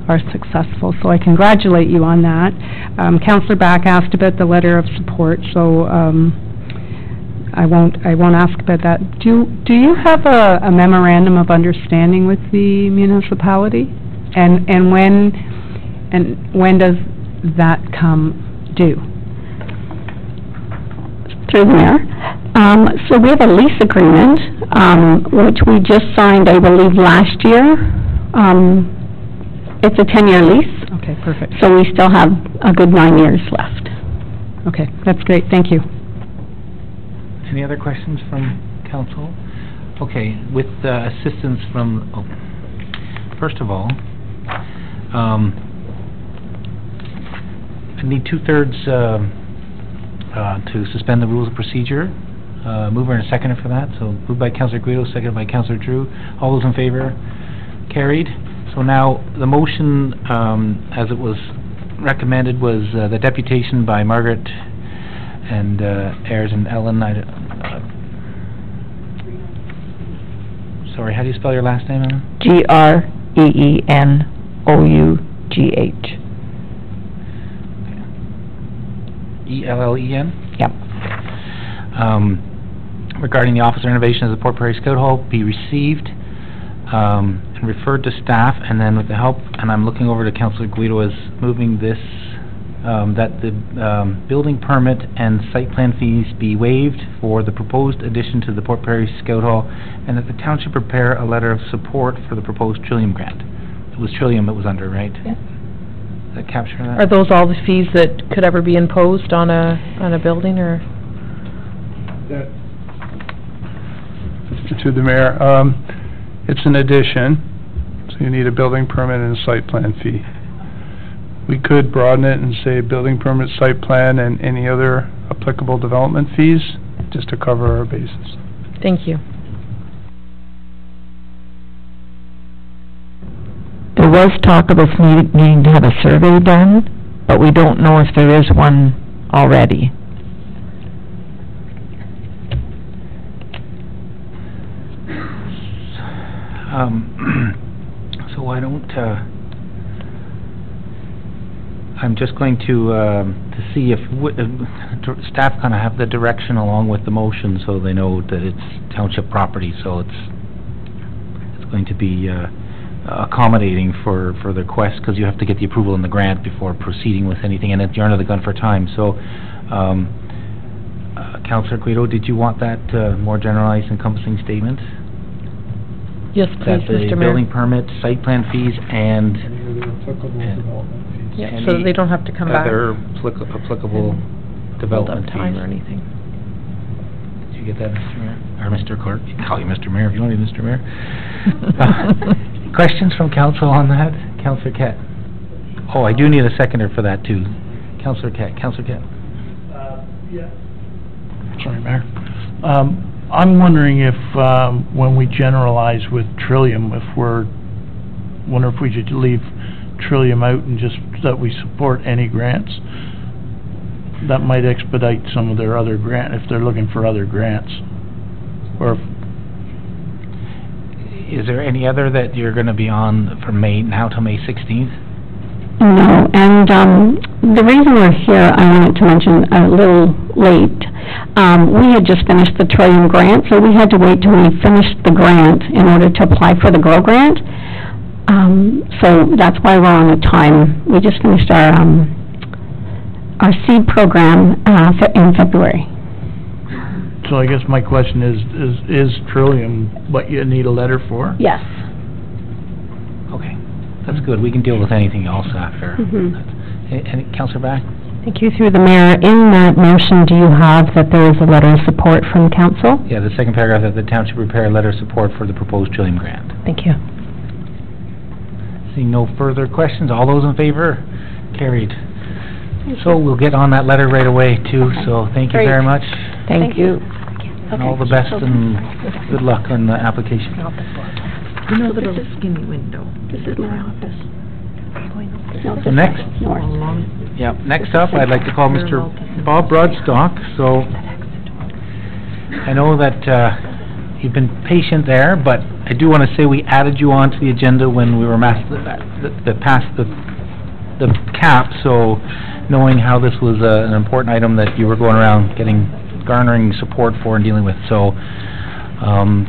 are successful. So I congratulate you on that. Councillor Back asked about the letter of support, so I won't ask about that. Do you have a memorandum of understanding with the municipality? And when does that come due? Through the mayor. So we have a lease agreement, which we just signed, I believe, last year. It's a 10-year lease. Okay, perfect. So we still have a good 9 years left. Okay, that's great, thank you. Any other questions from council? Okay, with assistance from, first of all, I need 2/3 to suspend the rules of procedure. Mover and a seconder for that, so moved by Councillor Guido, seconded by Councillor Drew. All those in favor? Carried. So now, the motion, as it was recommended, was the deputation by Margaret and Ayers and Ellen. Sorry, how do you spell your last name, Ellen? Greenouch. E-L-L-E-N? Yep. Regarding the office renovation of the Port Perry Scout Hall, be received and referred to staff, and then with the help, and I'm looking over to Councillor Guido as moving this, that the building permit and site plan fees be waived for the proposed addition to the Port Perry Scout Hall, and that the township prepare a letter of support for the proposed Trillium grant. It was Trillium it was under, right? Yeah. Does that capture that? Are those all the fees that could ever be imposed on a building, or? To the mayor, it's an addition, so you need a building permit and a site plan fee. We could broaden it and say building permit, site plan, and any other applicable development fees, just to cover our bases. Thank you. There was talk of us needing to have a survey done, but we don't know if there is one already. So why don't, I'm just going to see if staff kind of have the direction along with the motion, so they know that it's township property, so it's going to be accommodating for the request, because you have to get the approval in the grant before proceeding with anything, and you're under the gun for time. So, Councillor Guido, did you want that more generalized encompassing statement? Yes, please, That the Mr. Mayor. building permit, site plan fees, and Yeah, so that they don't have to come back. other applicable Hold development up time or fees. anything. Did you get that, Mr. Mayor? Or Mr. Clerk? You can call you Mr. Mayor if you want to be Mr. Mayor. Questions from council on that? Councillor Kett? Oh, I do need a seconder for that, too. Councillor Kett. Councillor Kett? Sorry, Mayor. I'm wondering if, when we generalize with Trillium, wonder if we should leave Trillium out and just that we support any grants? That might expedite some of their other if they're looking for other grants. Or, Is there any other that you're going to be on from now till May 16th? No, and the reason we're here, I wanted to mention a little late. We had just finished the Trillium grant, so we had to wait till we finished the grant in order to apply for the GROW grant. So that's why we're on the time. We just finished our seed program in February. so I guess my question is Trillium what you need a letter for? Yes. Okay, that's good. We can deal with anything else after. Mhm. Any Councillor Back? Thank you. Through the mayor, in that motion, do you have that there is a letter of support from council? Yeah, the second paragraph, that the township prepare a letter of support for the proposed Trillium grant. Thank you. Seeing no further questions, all those in favor? Carried. So we'll get on that letter right away, too, so thank you Great. very much. Thank you. And all the best and good luck on the application. You know, this is skinny window. This is my office. No, So next, north. yeah, next up, I'd like to call Mr. Bob Broadstock. So I know that you've been patient there, but I do want to say we added you onto the agenda when we were past the cap, so knowing how this was an important item that you were going around garnering support for and dealing with. So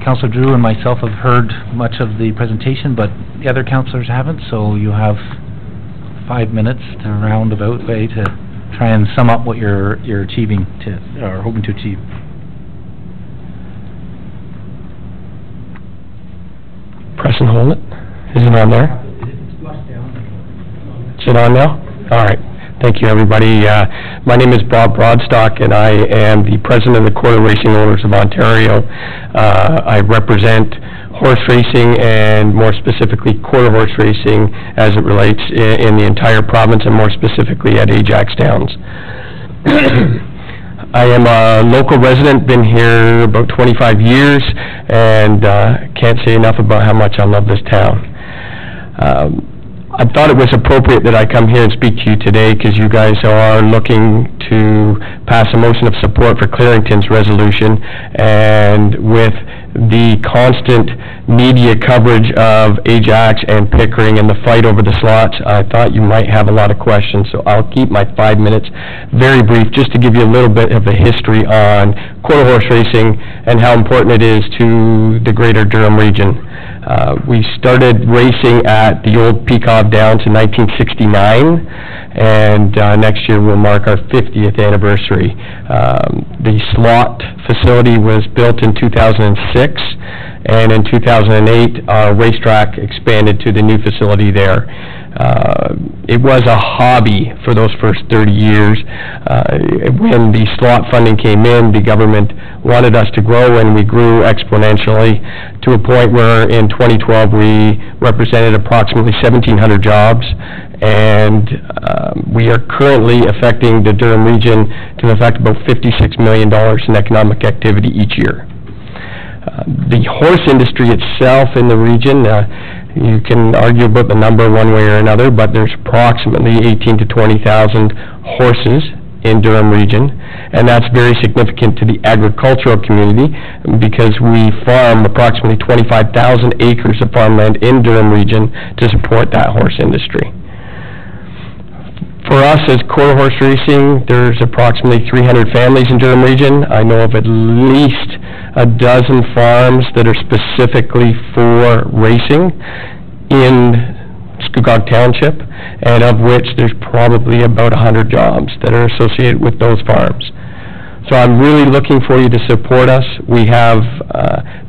Councillor Drew and myself have heard much of the presentation, but the other councillors haven't, so you have 5 minutes to roundabout way to try and sum up what you're achieving or hoping to achieve. Press and hold it. Is it on there? Is it on now? All right. Thank you, everybody. My name is Bob Broadstock, and I am the president of the Quarter Racing Owners of Ontario. I represent horse racing, and more specifically quarter horse racing as it relates in the entire province, and more specifically at Ajax Downs. I am a local resident, been here about 25 years, and can't say enough about how much I love this town. I thought it was appropriate that I come here and speak to you today because you guys are looking to pass a motion of support for Clarington's resolution, and with the constant media coverage of Ajax and Pickering and the fight over the slots, I thought you might have a lot of questions, so I'll keep my 5 minutes very brief just to give you a little bit of a history on quarter horse racing and how important it is to the greater Durham region. We started racing at the old Peacock Downs in 1969, and next year we'll mark our 50th anniversary. The slot facility was built in 2006, and in 2008 our racetrack expanded to the new facility there. It was a hobby for those first 30 years. When the slot funding came in, the government wanted us to grow, and we grew exponentially to a point where in 2012 we represented approximately 1,700 jobs, and we are currently affecting the Durham region to affect about $56 million in economic activity each year. The horse industry itself in the region, you can argue about the number one way or another, but there's approximately 18,000 to 20,000 horses in Durham region, and that's very significant to the agricultural community because we farm approximately 25,000 acres of farmland in Durham region to support that horse industry. For us, as quarter horse racing, there's approximately 300 families in Durham Region. I know of at least a dozen farms that are specifically for racing in Scugog Township, and of which there's probably about 100 jobs that are associated with those farms. So I'm really looking for you to support us. We have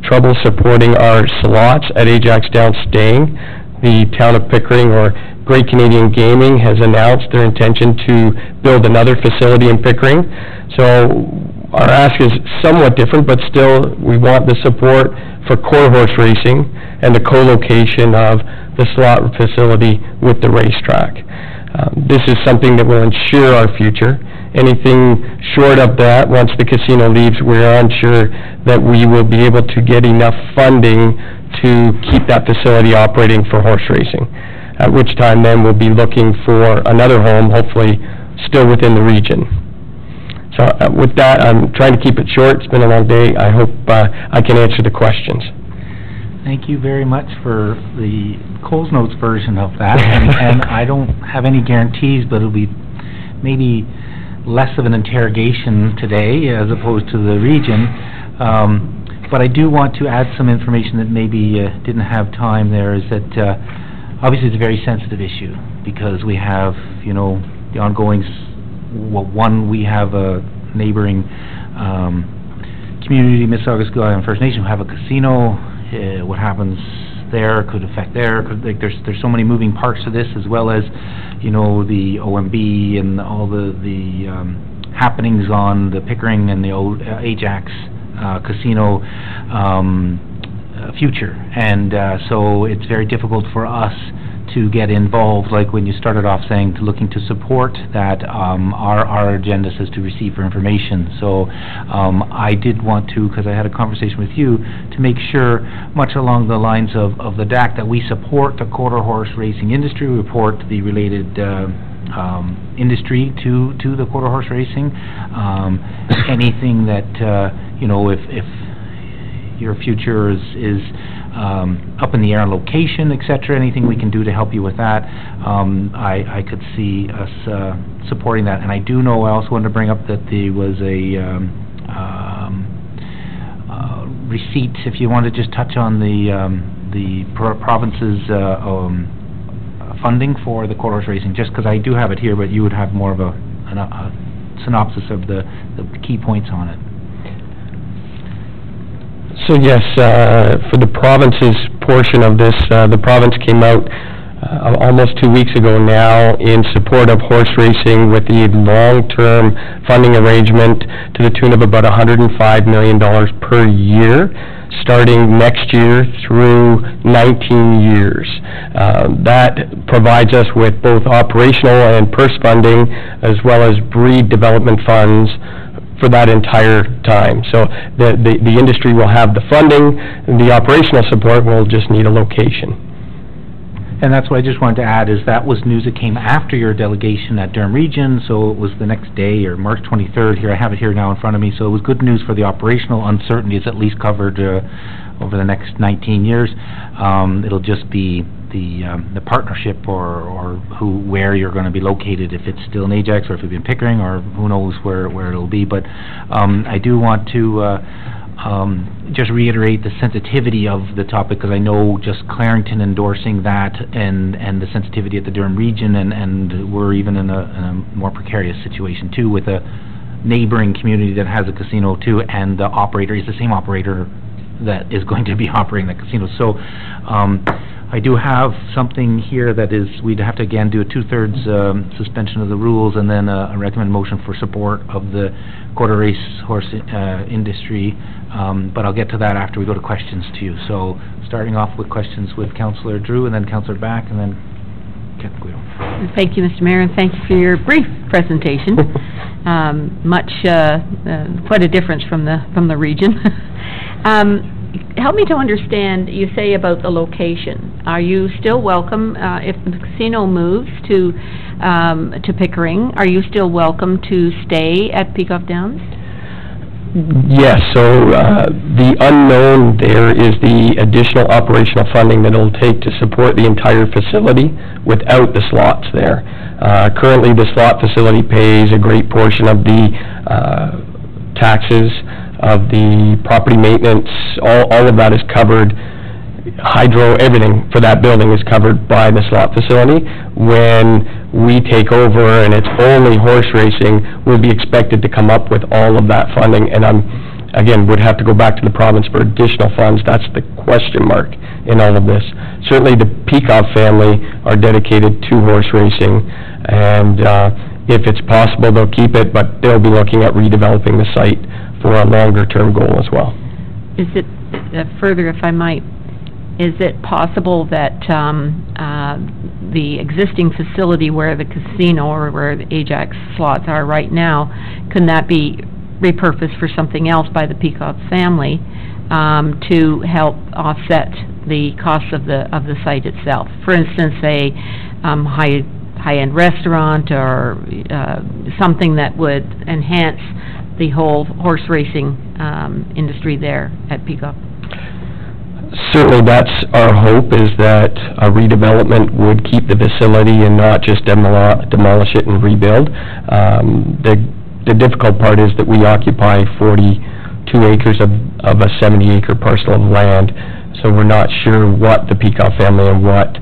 trouble supporting our slots at Ajax Downs staying. The town of Pickering, or Great Canadian Gaming, has announced their intention to build another facility in Pickering. So our ask is somewhat different, but still we want the support for quarter horse racing and the co-location of the slot facility with the racetrack. This is something that will ensure our future. Anything short of that, once the casino leaves, we're unsure that we will be able to get enough funding to keep that facility operating for horse racing, at which time then we'll be looking for another home, hopefully still within the region. So with that, I'm trying to keep it short. It's been a long day. I hope I can answer the questions. Thank you very much for the Coles Notes version of that, and I don't have any guarantees, but it'll be maybe less of an interrogation today as opposed to the region. But I do want to add some information that maybe didn't have time there, is that obviously it's a very sensitive issue, because we have, you know, the ongoing, well, one, we have a neighboring community, Mississauga Island First Nation, who have a casino. What happens there could affect there. Like, there's so many moving parts to this, as well as, you know, the OMB and all the happenings on the Pickering and the old Ajax casino future, and so it's very difficult for us to get involved, like when you started off saying looking to support that. Our agenda says to receive for information, so I did want to, because I had a conversation with you, to make sure, much along the lines of the DAC, that we support the quarter horse racing industry, we report the related industry to the quarter horse racing. Anything that you know, if your future is up in the air on location, etc., anything we can do to help you with that, I could see us supporting that. And I do know, I also wanted to bring up that there was a receipt, if you want to just touch on the province's funding for the quarter horse racing, just because I do have it here, but you would have more of a synopsis of the key points on it. So yes, for the province's portion of this, the province came out almost 2 weeks ago now in support of horse racing with the long-term funding arrangement to the tune of about $105 million per year, starting next year through 19 years. That provides us with both operational and purse funding, as well as breed development funds for that entire time. So the industry will have the funding, and the operational support will just need a location. And that's what I just wanted to add, is that was news that came after your delegation at Durham Region, so it was the next day, or March 23rd, here, I have it here now in front of me, so it was good news for the operational uncertainty. It's at least covered over the next 19 years. It'll just be the partnership or where you're going to be located, if it's still in Ajax or if it's in Pickering, or who knows where it'll be. But I do want to just reiterate the sensitivity of the topic, because I know just Clarington endorsing that and the sensitivity at the Durham Region, and we're even in a more precarious situation too, with a neighboring community that has a casino too, and the operator is the same operator that is going to be operating the casino. So I do have something here that is, we'd have to again do a 2/3 suspension of the rules, and then a recommended motion for support of the quarter race horse industry, but I'll get to that after we go to questions to you. So starting off with questions with Councillor Drew, and then Councillor Back, and then Captain Guido. Thank you, Mr. Mayor, and thank you for your brief presentation. Quite a difference from the region. Help me to understand, you say about the location. Are you still welcome, if the casino moves to Pickering, are you still welcome to stay at Peacock Downs? Yes, so the unknown there is the additional operational funding that it'll take to support the entire facility without the slots there. Currently, the slot facility pays a great portion of the taxes, of the property maintenance, all of that is covered. Hydro, everything for that building is covered by the slot facility. When we take over and it's only horse racing, we'll be expected to come up with all of that funding, and again, would have to go back to the province for additional funds. That's the question mark in all of this. Certainly, the Peacock family are dedicated to horse racing, and if it's possible, they'll keep it, but they'll be looking at redeveloping the site for a longer-term goal as well. Is it, further if I might, is it possible that the existing facility where the casino or where the Ajax slots are right now, can that be repurposed for something else by the Peacock family to help offset the cost of the site itself? For instance, a high-end restaurant or something that would enhance the whole horse racing industry there at Peacock. Certainly, that's our hope, is that a redevelopment would keep the facility and not just demolish it and rebuild. The difficult part is that we occupy 42 acres of a 70-acre parcel of land, so we're not sure what the Peacock family and what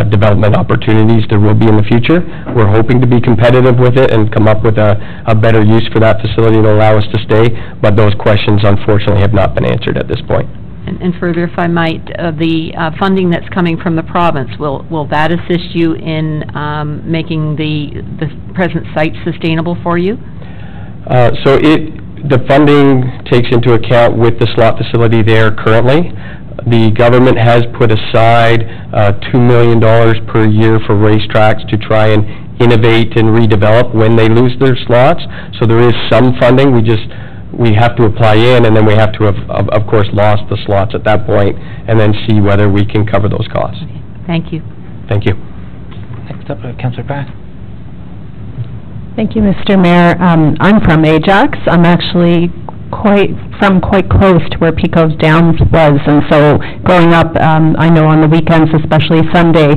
development opportunities there will be in the future. We're hoping to be competitive with it and come up with a better use for that facility to allow us to stay, but those questions unfortunately have not been answered at this point. And further, if I might, the funding that's coming from the province, will that assist you in making the present site sustainable for you? So the funding takes into account with the slot facility there currently. The government has put aside $2 million per year for racetracks to try and innovate and redevelop when they lose their slots. So there is some funding. We have to apply in, and then we have to have, of course, lost the slots at that point, and then see whether we can cover those costs. Okay. Thank you. Thank you. Next up, Councillor Pat. Thank you, Mr. Mayor. I'm from Ajax. I'm actually quite close to where Pecos Downs was, and so growing up, I know on the weekends, especially Sunday,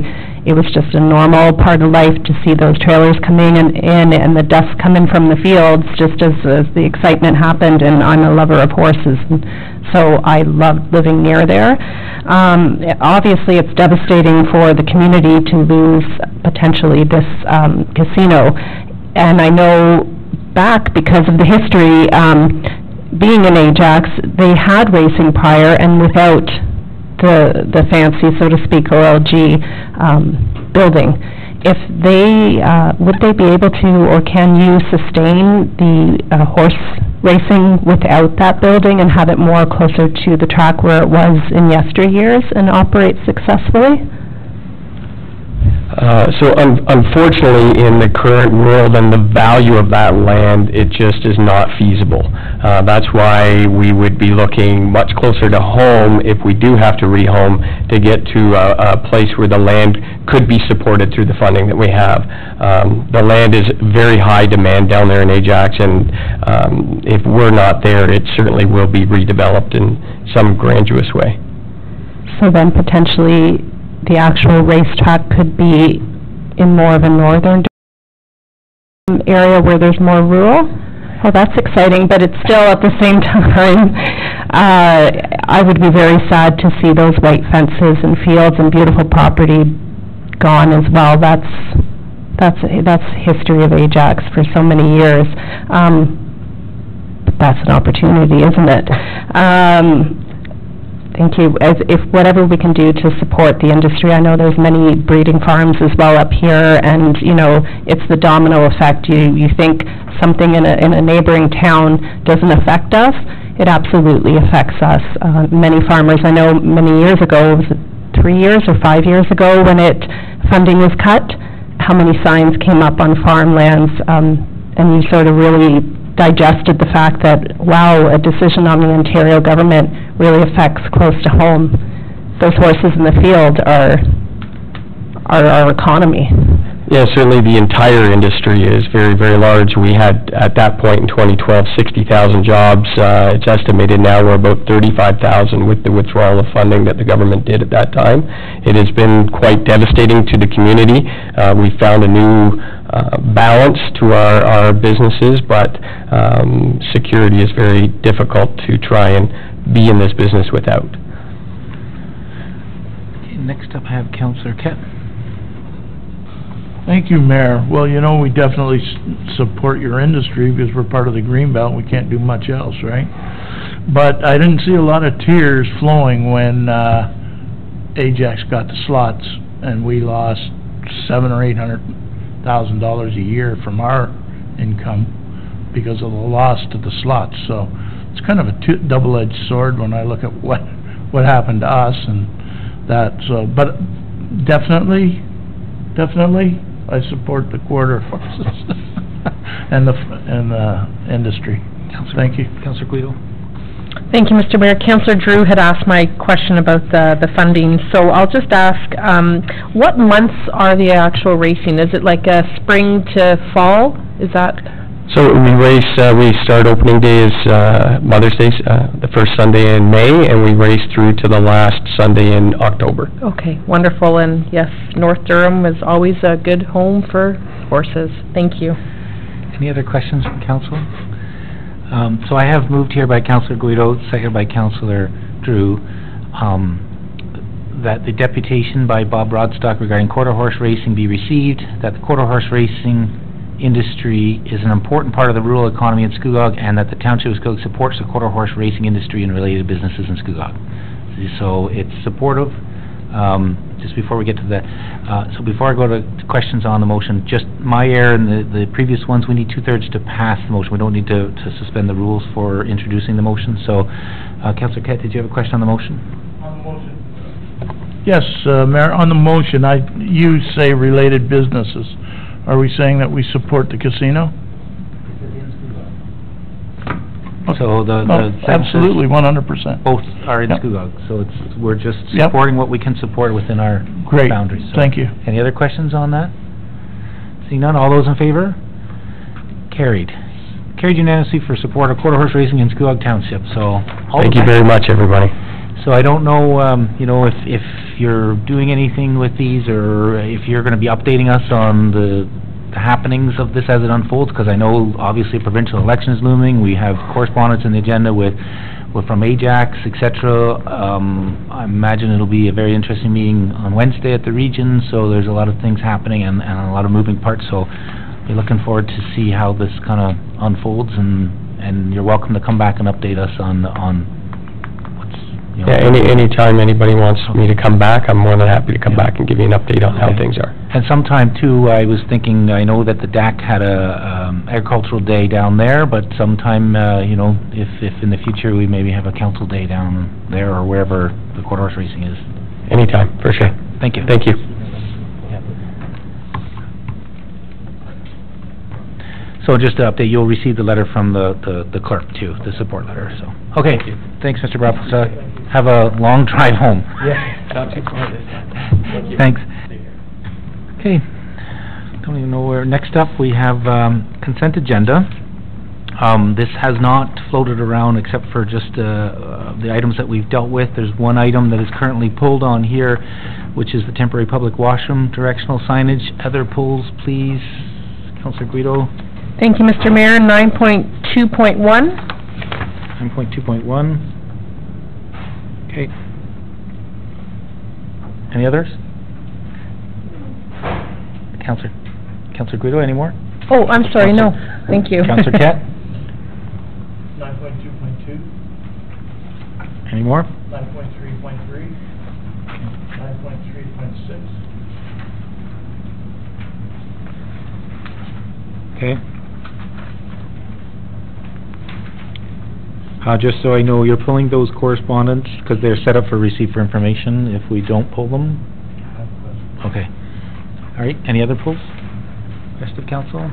it was just a normal part of life to see those trailers coming in and the dust coming from the fields just as the excitement happened, and I'm a lover of horses, and so I loved living near there. Obviously, it's devastating for the community to lose potentially this casino, and I know back because of the history, being in Ajax, they had racing prior, and without the fancy, so to speak, OLG building. If they, would they be able to, or can you sustain the horse racing without that building and have it more closer to the track where it was in yesteryears and operate successfully? So unfortunately, in the current world and the value of that land, it just is not feasible. That's why we would be looking much closer to home if we do have to rehome to get to a place where the land could be supported through the funding that we have. The land is very high demand down there in Ajax, and if we're not there, it certainly will be redeveloped in some grandiose way. So then potentially the actual racetrack could be in more of a northern area where there's more rural? Well, that's exciting, but it's still at the same time, I would be very sad to see those white fences and fields and beautiful property gone as well. That's history of Ajax for so many years. But that's an opportunity, isn't it? Thank you. If whatever we can do to support the industry, I know there's many breeding farms as well up here, and you know it's the domino effect. You think something in a neighboring town doesn't affect us, it absolutely affects us. Many farmers, I know many years ago, was it 3 years or 5 years ago when funding was cut, how many signs came up on farmlands, and you sort of really digested the fact that, wow, a decision on the Ontario government really affects close to home. Those horses in the field are our economy. Yeah, certainly the entire industry is very, very large. We had, at that point in 2012, 60,000 jobs. It's estimated now we're about 35,000 with the withdrawal of funding that the government did at that time. It has been quite devastating to the community. We found a new balance to our businesses, but security is very difficult to try and be in this business without. Okay, next up I have Councillor Kett. Thank you, Mayor. Well, you know, we definitely support your industry because we're part of the Greenbelt, we can't do much else, right? But I didn't see a lot of tears flowing when Ajax got the slots and we lost $700,000 or $800,000 a year from our income because of the loss to the slots. So it's kind of a double-edged sword when I look at what happened to us and that. So, but definitely, I support the quarter horses and the industry. Thank you. Councillor Guido. Thank you, Mr. Mayor. Councillor Drew had asked my question about the funding, so I'll just ask, what months are the actual racing? Is it like a spring to fall? Is that? So we start opening day is Mother's Day, the first Sunday in May, and we race through to the last Sunday in October. Okay, wonderful, and yes, North Durham is always a good home for horses. Thank you. Any other questions from council? So I have moved here by Councillor Guido, seconded by Councillor Drew, that the deputation by Bob Rodstock regarding quarter horse racing be received, that the quarter horse racing industry is an important part of the rural economy in Scugog, and that the Township of Scugog supports the quarter horse racing industry and related businesses in Scugog. So it's supportive. Just before we get to the, so before I go to questions on the motion, just my error in the previous ones, we need 2/3 to pass the motion. We don't need to suspend the rules for introducing the motion. So, Councillor Kett, did you have a question on the motion? On the motion. Yes, Mayor, on the motion, you say related businesses. Are we saying that we support the casino? So the absolutely, 100%. Both are in Scugog, so we're just supporting what we can support within our boundaries. So. Thank you. Any other questions on that? Seeing none, all those in favor? Carried. Carried unanimously for support of quarter horse racing in Scugog Township, so... Thank you very much, everybody. So I don't know, you know, if you're doing anything with these, or if you're going to be updating us on the happenings of this as it unfolds, because I know obviously a provincial election is looming. We have correspondence in the agenda with from Ajax, etc. I imagine it'll be a very interesting meeting on Wednesday at the region, so there's a lot of things happening and a lot of moving parts, so we're looking forward to see how this kind of unfolds, and you're welcome to come back and update us on what's, you know... Yeah, anytime anybody wants me to come back, I'm more than happy to come back and give you an update on how things are. And sometime too, I was thinking, I know that the DAC had a agricultural day down there, but sometime, you know, if in the future we maybe have a council day down there or wherever the quarter horse racing is. Anytime, for sure. Thank you. Thank you. So just to update, you'll receive the letter from the clerk too, the support letter, so. Okay, thanks, Mr. Brown. Have a long drive home. Yeah, not too far. Thanks. Okay, don't even know where. Next up, we have consent agenda. This has not floated around except for just the items that we've dealt with. There's one item that is currently pulled on here, which is the temporary public washroom directional signage. Other pulls, please. Councillor Guido. Thank you, Mr. Mayor. 9.2.1. 9.2.1. Okay. Any others? Councillor Guido, any more? Oh, I'm sorry, no. Thank you. Councillor Kett? 9.2.2. Any more? 9.3.3. 9.3.6. Okay. Just so I know, you're pulling those correspondence because they're set up for receipt for information if we don't pull them? Okay. All right, any other pulls? Rest of council?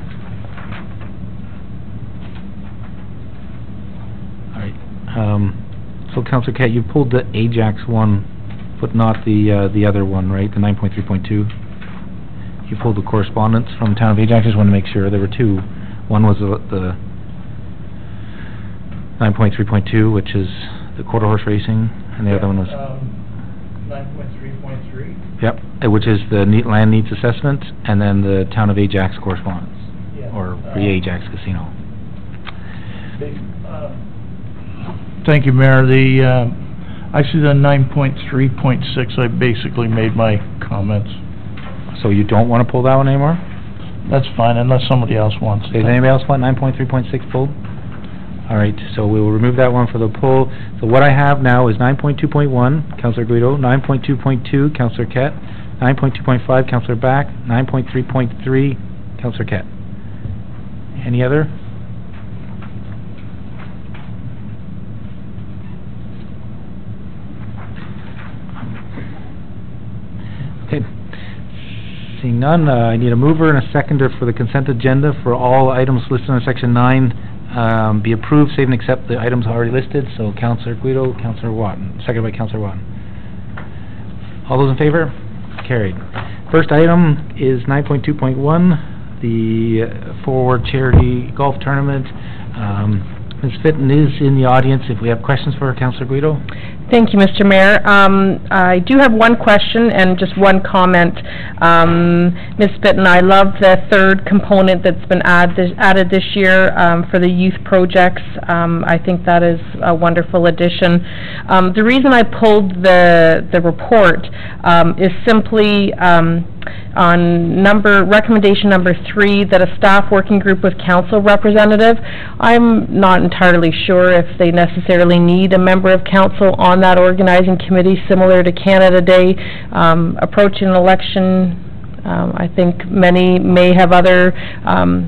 All right. So Councillor Kett, you pulled the Ajax one, but not the other one, right? The 9.3.2? you pulled the correspondence from Town of Ajax. I just want to make sure. There were two. One was the 9.3.2, which is the quarter horse racing, and the other one was... 9.3.3. Yep, which is the land needs assessment, and then the Town of Ajax correspondence, or pre-Ajax Casino. Thank you, Mayor. Actually, the 9.3.6, I basically made my comments. So you don't want to pull that one anymore? That's fine, unless somebody else wants it. Does anybody else want 9.3.6 pulled? All right, so we will remove that one for the pull. So what I have now is 9.2.1, Councillor Guido, 9.2.2, Councillor Kett, 9.2.5, Councillor Back, 9.3.3, Councillor Kett. Any other? Okay. Seeing none, I need a mover and a seconder for the consent agenda for all items listed on Section 9 be approved, save and accept the items already listed. So Councillor Guido, Councillor Watton, seconded by Councillor Watton. All those in favor? Carried. First item is 9.2.1, the Forward Charity Golf Tournament. Ms. Fitton is in the audience if we have questions for her. Councillor Guido? Thank you, Mr. Mayor. I do have one question and just one comment. Ms. Fitton, I love the third component that's been added this year for the youth projects. I think that is a wonderful addition. The reason I pulled the report is simply on recommendation number 3, that a staff working group with council representative. I'm not entirely sure if they necessarily need a member of council on that organizing committee, similar to Canada Day. Approaching an election, I think many may have other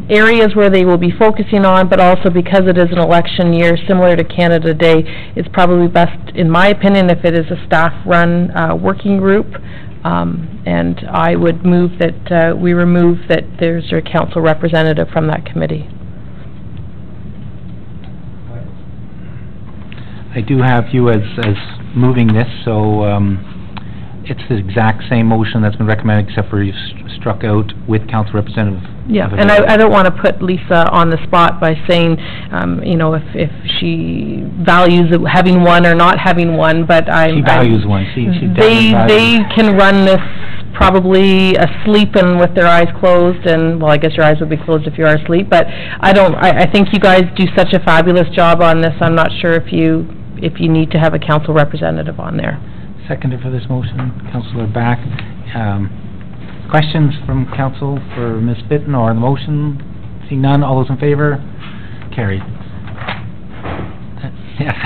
areas where they will be focusing on, but also because it is an election year, similar to Canada Day, it's probably best, in my opinion, if it is a staff-run working group. And I would move that we remove that there's a council representative from that committee. I do have you as moving this, so it's the exact same motion that's been recommended, except for you've struck out with council representative. Yeah, and I don't want to put Lisa on the spot by saying, you know, if she values having one or not having one, but She values one. She they can run this probably asleep and with their eyes closed, and, well, I guess your eyes would be closed if you are asleep, but I think you guys do such a fabulous job on this. I'm not sure if you need to have a council representative on there. Seconder for this motion, Councillor Back. Questions from council for Ms. Fitton or the motion? Seeing none, all those in favor? Carried. Yes.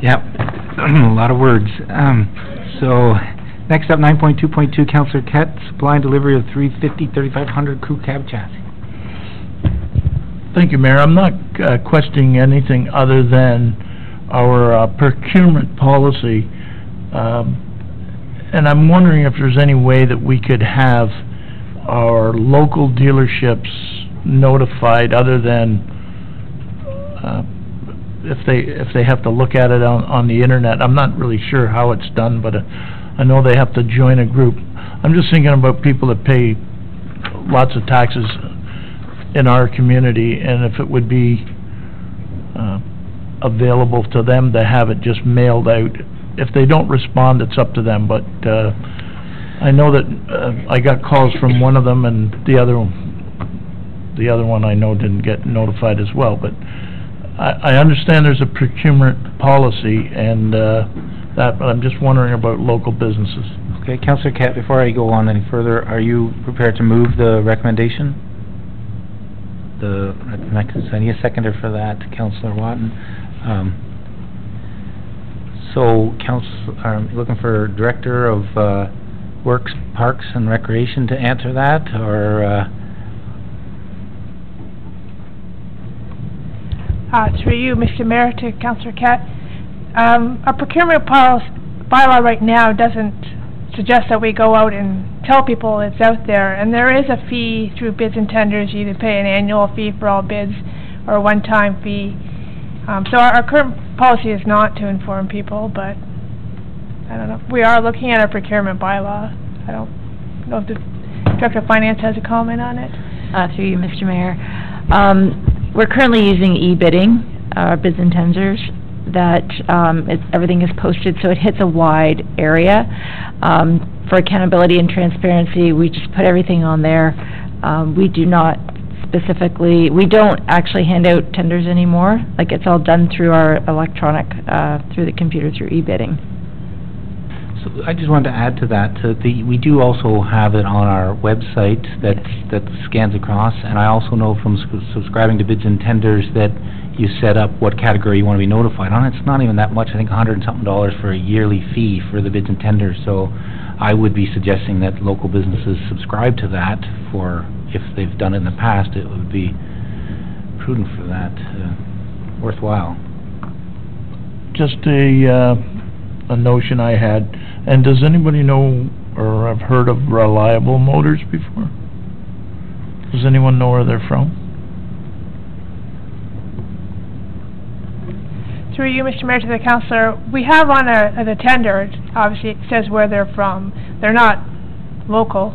Yep. A lot of words. So, next up, 9.2.2, Councillor Kett, supply and delivery of 350-3500 crew cab chassis. Thank you, Mayor. I'm not questioning anything other than our procurement policy. And I'm wondering if there's any way that we could have our local dealerships notified, other than if they have to look at it on the internet. I'm not really sure how it's done, but I know they have to join a group. I'm just thinking about people that pay lots of taxes in our community, and if it would be available to them to have it just mailed out. If they don't respond, it's up to them, but I know that I got calls from one of them, and the other one I know didn't get notified as well, but I understand there's a procurement policy, and but I'm just wondering about local businesses. Okay, Councillor Kett, before I go on any further, are you prepared to move the recommendation? I need a seconder for that, Councillor Watton. So, looking for Director of Works, Parks and Recreation to answer that, or? Through you, Mr. Mayor, to Councillor Kett. Our procurement bylaw right now doesn't suggest that we go out and tell people it's out there, and there is a fee through bids and tenders. You either pay an annual fee for all bids or a one-time fee. So our current policy is not to inform people, but I don't know. We are looking at our procurement bylaw. I don't know if the Director of Finance has a comment on it. Through you, Mr. Mayor. We're currently using e-bidding, bids and tenders, that everything is posted, so it hits a wide area. For accountability and transparency, we just put everything on there. We do not specifically, we don't actually hand out tenders anymore. Like, it's all done through our electronic, through the computer, through e-bidding. So I just wanted to add to that, we do also have it on our website that scans across, and I also know from subscribing to bids and tenders that you set up what category you want to be notified on. It's not even that much, I think $100 and something for a yearly fee for the bids and tenders, so I would be suggesting that local businesses subscribe to that for, if they've done it in the past, it would be prudent for that, worthwhile. Just a notion I had, and does anybody know or have heard of Reliable Motors before? Does anyone know where they're from? Through you, Mr. Mayor, to the councillor, we have on the tender, obviously it says where they're from. They're not local,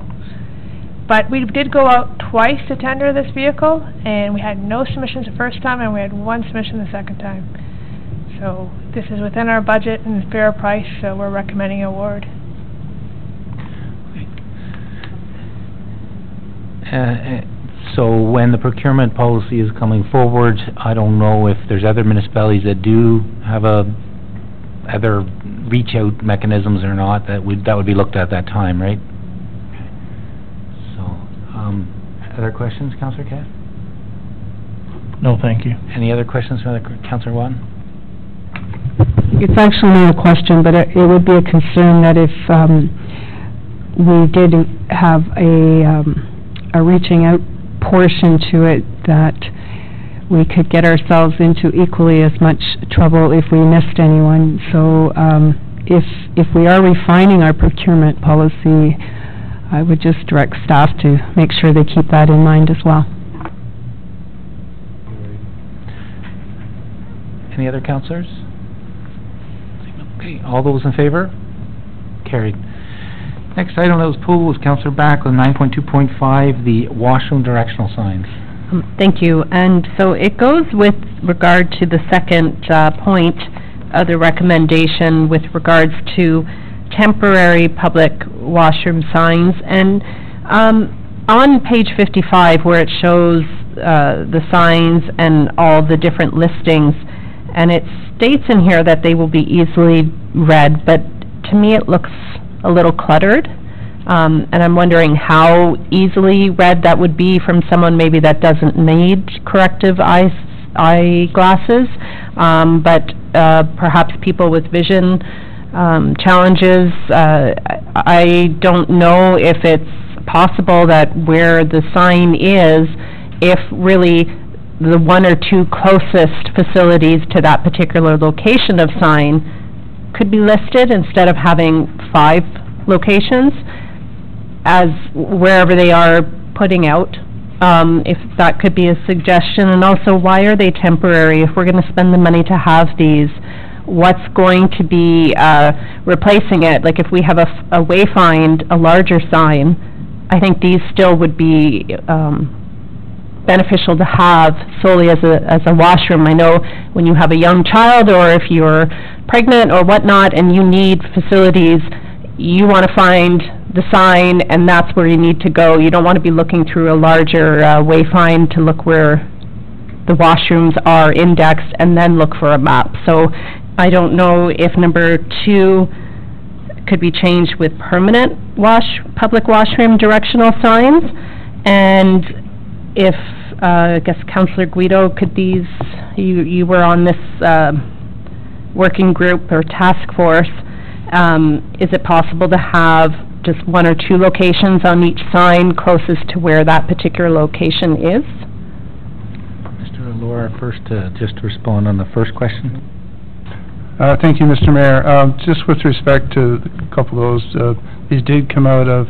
but we did go out twice to tender this vehicle, and we had no submissions the first time, and we had one submission the second time. So this is within our budget and fair price, so we're recommending award. So when the procurement policy is coming forward, I don't know if there's other municipalities that do have other reach-out mechanisms or not, that would be looked at that time, right? So, other questions, Councillor Catt? No, thank you. Any other questions from Councillor Watton? It's actually not a question, but it would be a concern that if we did have a reaching out portion to it, that we could get ourselves into equally as much trouble if we missed anyone. So if we are refining our procurement policy, I would just direct staff to make sure they keep that in mind as well. Any other councillors? Okay, all those in favor? Carried. Next item that was pulled was Councillor Backlund, 9.2.5, the washroom directional signs. Thank you. And so it goes with regard to the second point of the recommendation with regards to temporary public washroom signs. And on page 55, where it shows the signs and all the different listings, and it states in here that they will be easily read, but to me it looks a little cluttered, and I'm wondering how easily read that would be from someone maybe that doesn't need corrective eyeglasses, but perhaps people with vision challenges. I don't know if it's possible that where the sign is, if really the one or two closest facilities to that particular location of sign could be listed instead of having 5 locations as wherever they are putting out. If that could be a suggestion. And also, why are they temporary? If we're going to spend the money to have these, what's going to be replacing it? Like if we have a Wayfind, a larger sign, I think these still would be beneficial to have solely as a washroom. I know when you have a young child or if you're pregnant or whatnot and you need facilities, you want to find the sign and that's where you need to go. You don't want to be looking through a larger Wayfind to look where the washrooms are indexed and then look for a map. So I don't know if number 2 could be changed with permanent public washroom directional signs, and if I guess Councillor Guido, could these, you were on this working group or task force, is it possible to have just 1 or 2 locations on each sign closest to where that particular location is? Mr. Allure, first just to respond on the first question. Thank you, Mr. Mayor. Just with respect to a couple of those, these did come out of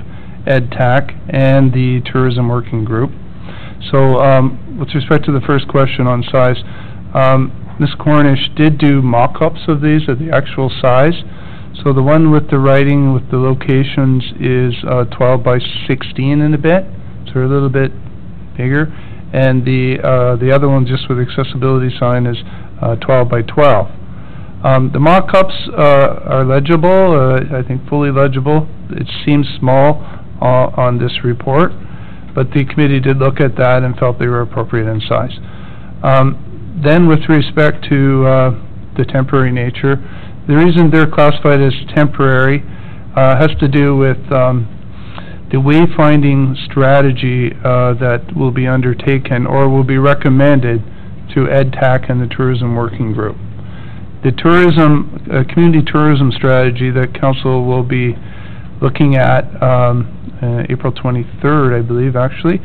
EdTAC and the Tourism Working Group. So with respect to the first question on size, Ms. Cornish did do mock-ups of these at the actual size. So the one with the writing with the locations is 12 by 16 and a bit, so a little bit bigger. And the other one just with accessibility sign is 12 by 12. The mock-ups are legible, I think fully legible. It seems small on this report, but the committee did look at that and felt they were appropriate in size. Then with respect to the temporary nature, the reason they're classified as temporary has to do with the wayfinding strategy that will be undertaken or will be recommended to EdTAC and the Tourism Working Group. The community tourism strategy that Council will be looking at April 23rd, I believe, actually.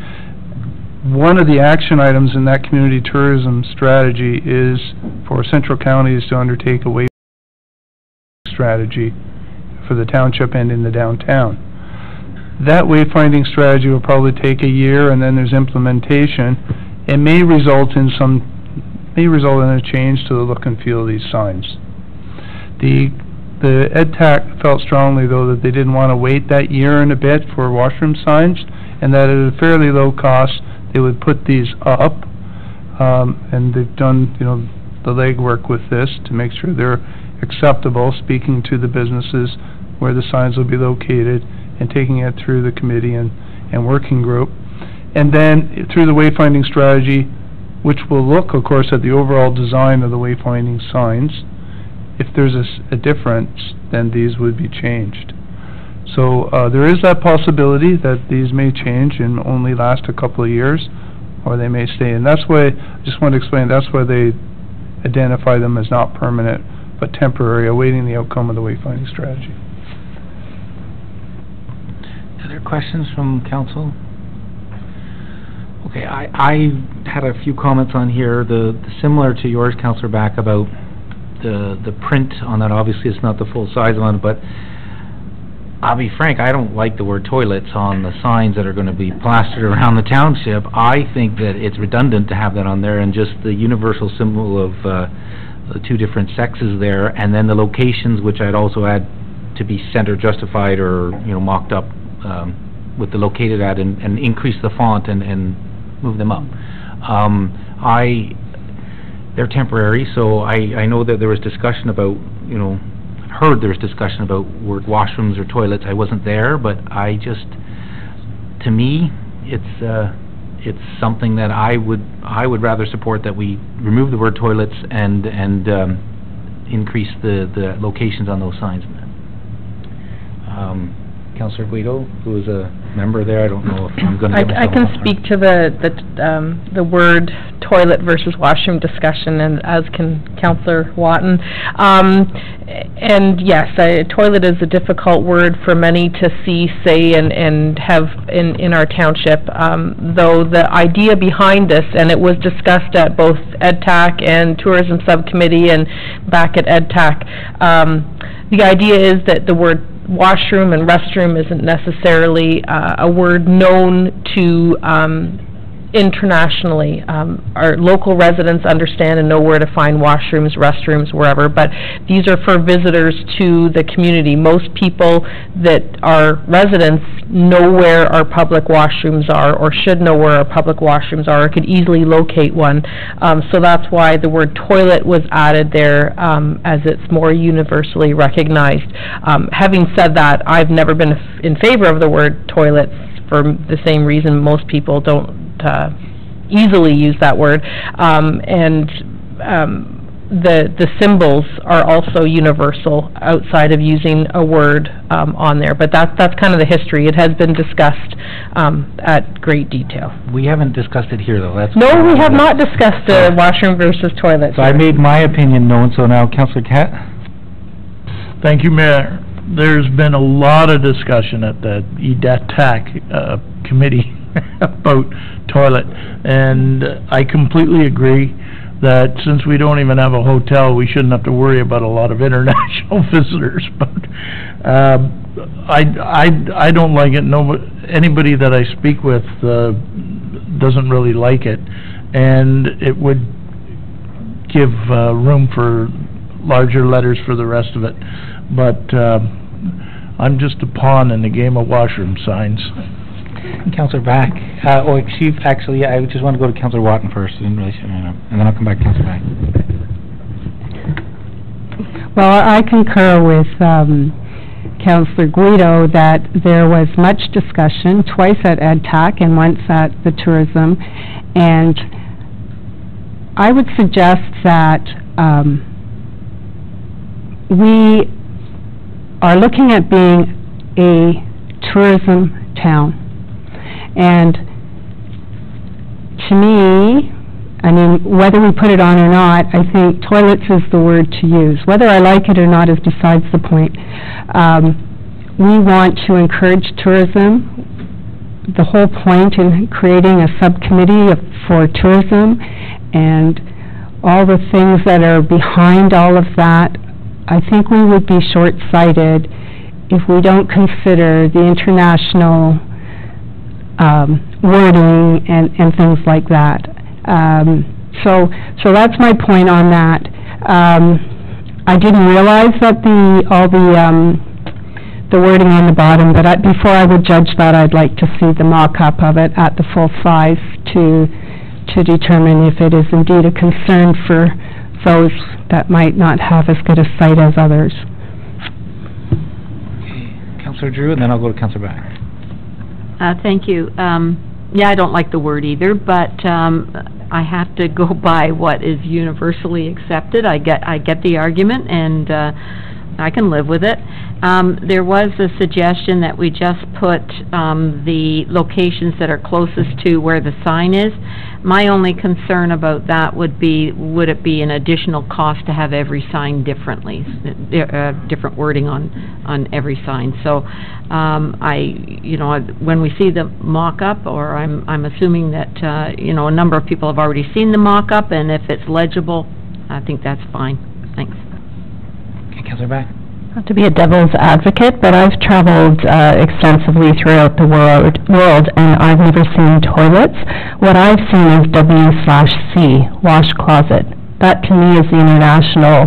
One of the action items in that community tourism strategy is for Central Counties to undertake a wayfinding strategy for the township and in the downtown. That wayfinding strategy will probably take a year, and then there's implementation. It may result in a change to the look and feel of these signs. The EdTAC felt strongly, though, that they didn't want to wait that year and a bit for washroom signs, and that at a fairly low cost, they would put these up, and they've done, the legwork with this to make sure they're acceptable, speaking to the businesses where the signs will be located, and taking it through the committee and working group. And then through the wayfinding strategy, which will look, of course, at the overall design of the wayfinding signs. If there's a difference, then these would be changed. So there is that possibility that these may change and only last a couple of years, or they may stay. And that's why, I just want to explain, that's why they identify them as not permanent, but temporary, awaiting the outcome of the wayfinding strategy. Other questions from council? Okay, I had a few comments on here, similar to yours, Councillor Back, about the print on that. Obviously, it's not the full size one, but I'll be frank, I don't like the word toilets on the signs that are going to be plastered around the township. I think that it's redundant to have that on there, and just the universal symbol of the two different sexes there, and then the locations, which I'd also add to be center justified or mocked up with the located at, and increase the font and move them up. They're temporary, so I know that there was discussion about, heard there was discussion about word washrooms or toilets. I wasn't there, but to me, it's something that I would rather support, that we remove the word toilets and increase the locations on those signs. Councillor Guido, who is a member there, I don't know if I'm going to... I can speak to the word toilet versus washroom discussion, and as can Councillor Watton. And yes, toilet is a difficult word for many to see, say, and have in our township, though the idea behind this, and it was discussed at both EdTAC and Tourism Subcommittee and back at EdTAC, the idea is that the word washroom and restroom isn't necessarily a word known to internationally. Our local residents understand and know where to find washrooms, restrooms, wherever, but these are for visitors to the community. Most people that are residents know where our public washrooms are, or should know where our public washrooms are, or could easily locate one. So that's why the word toilet was added there, as it's more universally recognized. Having said that, I've never been in favor of the word toilets for the same reason most people don't easily use that word, the symbols are also universal outside of using a word on there, but that's kind of the history. It has been discussed at great detail. We haven't discussed it here, though. No, we have not discussed washroom versus toilet. So I made my opinion known, so now Councillor Catt. Thank you, Mayor. There's been a lot of discussion at the EdTAC committee about toilet, and I completely agree that since we don't even have a hotel, we shouldn't have to worry about a lot of international visitors. But I don't like it. Anybody that I speak with doesn't really like it, and it would give room for larger letters for the rest of it. But, I'm just a pawn in the game of washroom signs. Councillor Back, actually, I just want to go to Councillor Watton first, and then I'll come back to Councillor Back. Well, I concur with Councillor Guido that there was much discussion, twice at EdTech and once at the tourism, and I would suggest that we are looking at being a tourism town. And to me, I mean, whether we put it on or not, I think toilets is the word to use. Whether I like it or not is besides the point. We want to encourage tourism. The whole point in creating a subcommittee for tourism and all the things that are behind all of that, I think we would be short-sighted if we don't consider the international wording and things like that. So that's my point on that. I didn't realize that the wording on the bottom, but before I would judge that, I'd like to see the mock-up of it at the full size to determine if it is indeed a concern for those that might not have as good a sight as others. Okay, Councillor Drew, and then I'll go to Councillor Back. Thank you. Yeah, I don't like the word either, but I have to go by what is universally accepted. I get the argument, and I can live with it. There was a suggestion that we just put the locations that are closest to where the sign is. My only concern about that would be, would it be an additional cost to have every sign differently, different wording on every sign? So, when we see the mock-up, or I'm assuming that, a number of people have already seen the mock-up, and if it's legible, I think that's fine. Thanks. Okay, Councillor Back. Not to be a devil's advocate, but I've traveled extensively throughout the world, and I've never seen toilets. What I've seen is W/C, wash closet. That to me is the international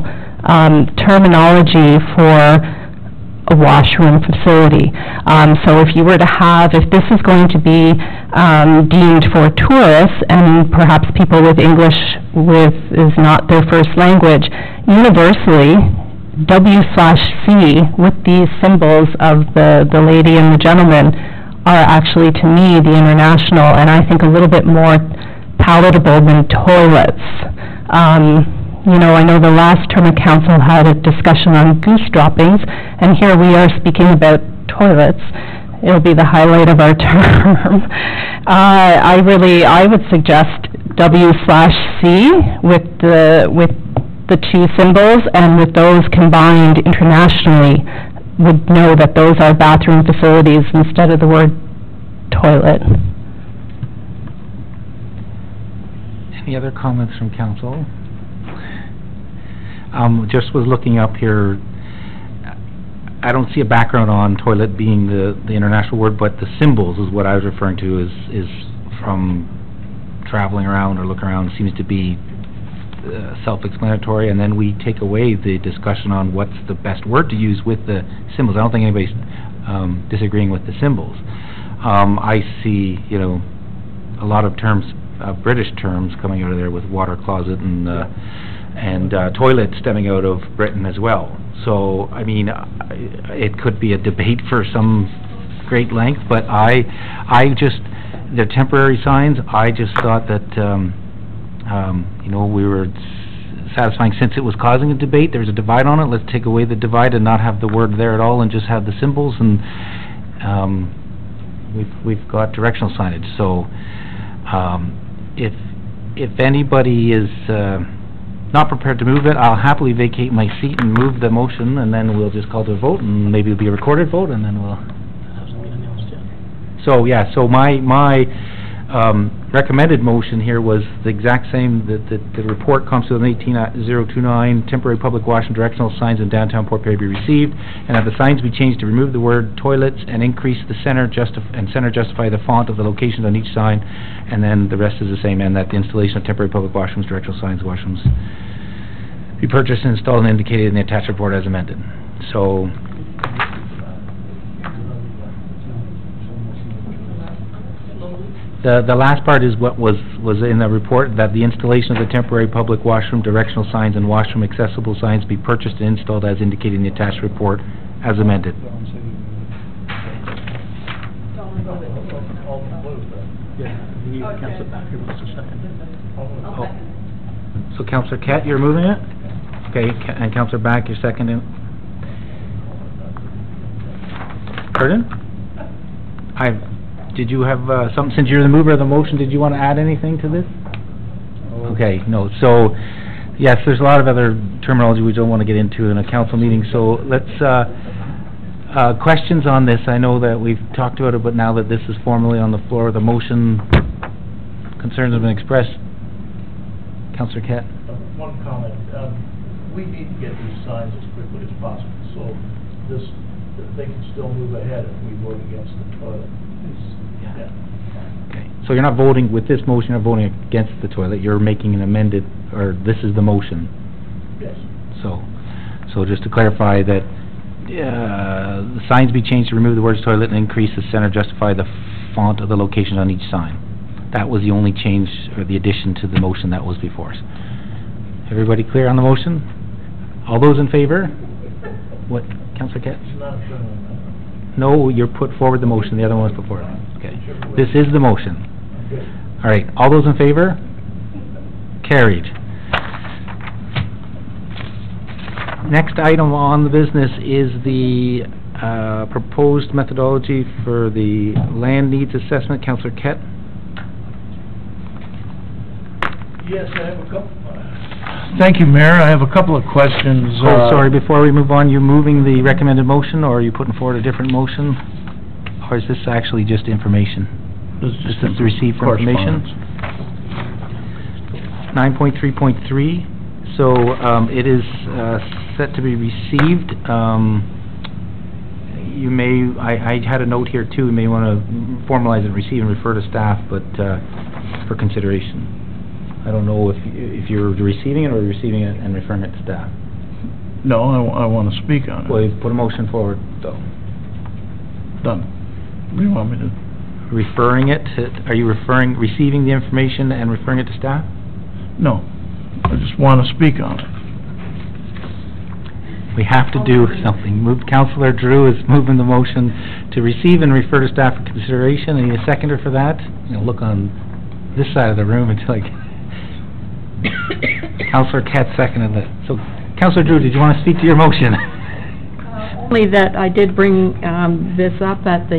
terminology for a washroom facility. So if you were to if this is going to be deemed for tourists, and perhaps people with English is not their first language, universally, W/C with these symbols of the lady and the gentleman are actually, to me, the international, and I think a little bit more palatable than toilets. I know the last term of council had a discussion on goose droppings, and here we are speaking about toilets. It'll be the highlight of our term. I would suggest W/C with the two symbols, and with those combined internationally, would know that those are bathroom facilities instead of the word toilet. Any other comments from council? Just was looking up here. I don't see a background on toilet being the international word, but the symbols is what I was referring to, is from traveling around or looking around, seems to be self-explanatory, and then we take away the discussion on what's the best word to use with the symbols. I don't think anybody's disagreeing with the symbols. I see, a lot of terms, British terms coming out of there, with water closet and toilet stemming out of Britain as well. So, I mean, it could be a debate for some great length, but the temporary signs, I just thought that we were satisfying, since it was causing a debate. There's a divide on it. Let's take away the divide and not have the word there at all, and just have the symbols, and we've got directional signage. So if anybody is not prepared to move it, I'll happily vacate my seat and move the motion, and then we'll just call to a vote, and maybe it'll be a recorded vote, and then we'll... So my recommended motion here was the exact same, that the report comes to 18029, temporary public wash and directional signs in downtown Port Perry be received, and that the signs be changed to remove the word toilets and increase the center, justify the font of the locations on each sign, and then the rest is the same, and that the installation of temporary public washrooms, directional signs, washrooms, be purchased, installed, and indicated in the attached report as amended. So, the last part is what was in the report, that the installation of the temporary public washroom directional signs and washroom accessible signs be purchased and installed as indicated in the attached report as amended. So Councillor Kett, you're moving it? Okay, and Councillor Back, you're seconding? Pardon? Did you have, something, since you're the mover of the motion, did you want to add anything to this? Okay, no, so, yes, there's a lot of other terminology we don't want to get into in a council meeting, so let's, questions on this. I know that we've talked about it, but now that this is formally on the floor, the motion, concerns have been expressed. Councillor Kett? One comment. We need to get these signs as quickly as possible, so they can still move ahead if we vote against the toilet. Yeah. Okay, so you're not voting, with this motion, you're voting against the toilet, you're making an amended, or this is the motion? Yes. So just to clarify that, the signs be changed to remove the words toilet and increase the center, justify the font of the location on each sign. That was the only change, or the addition to the motion that was before us. Everybody clear on the motion? All those in favor? What, Councillor Kett? No, you're put forward the motion, the other one was put forward. Okay. This is the motion. All right, all those in favor? Carried. Next item on the business is the proposed methodology for the land needs assessment. Councillor Kett? Yes, I have a couple. Thank you, Mayor. I have a couple of questions. Oh, sorry, before we move on, you moving the recommended motion, or are you putting forward a different motion? Or is this actually just information? This is just to receive for information? 9.3.3, so it is set to be received. You may, I had a note here too, you may want to formalize it, receive and refer to staff, but for consideration. I don't know if you're receiving it or receiving it and referring it to staff. No, I want to speak on it. Well, you put a motion forward, though. Done. What do you want me to? Referring it to, are you receiving the information and referring it to staff? No, I just want to speak on it. We have to do something. Councillor Drew is moving the motion to receive and refer to staff for consideration. Any seconder for that? You know, look on this side of the room until I get... Councillor Kett seconded it. So, Councillor Drew, did you want to speak to your motion? Only that I did bring this up at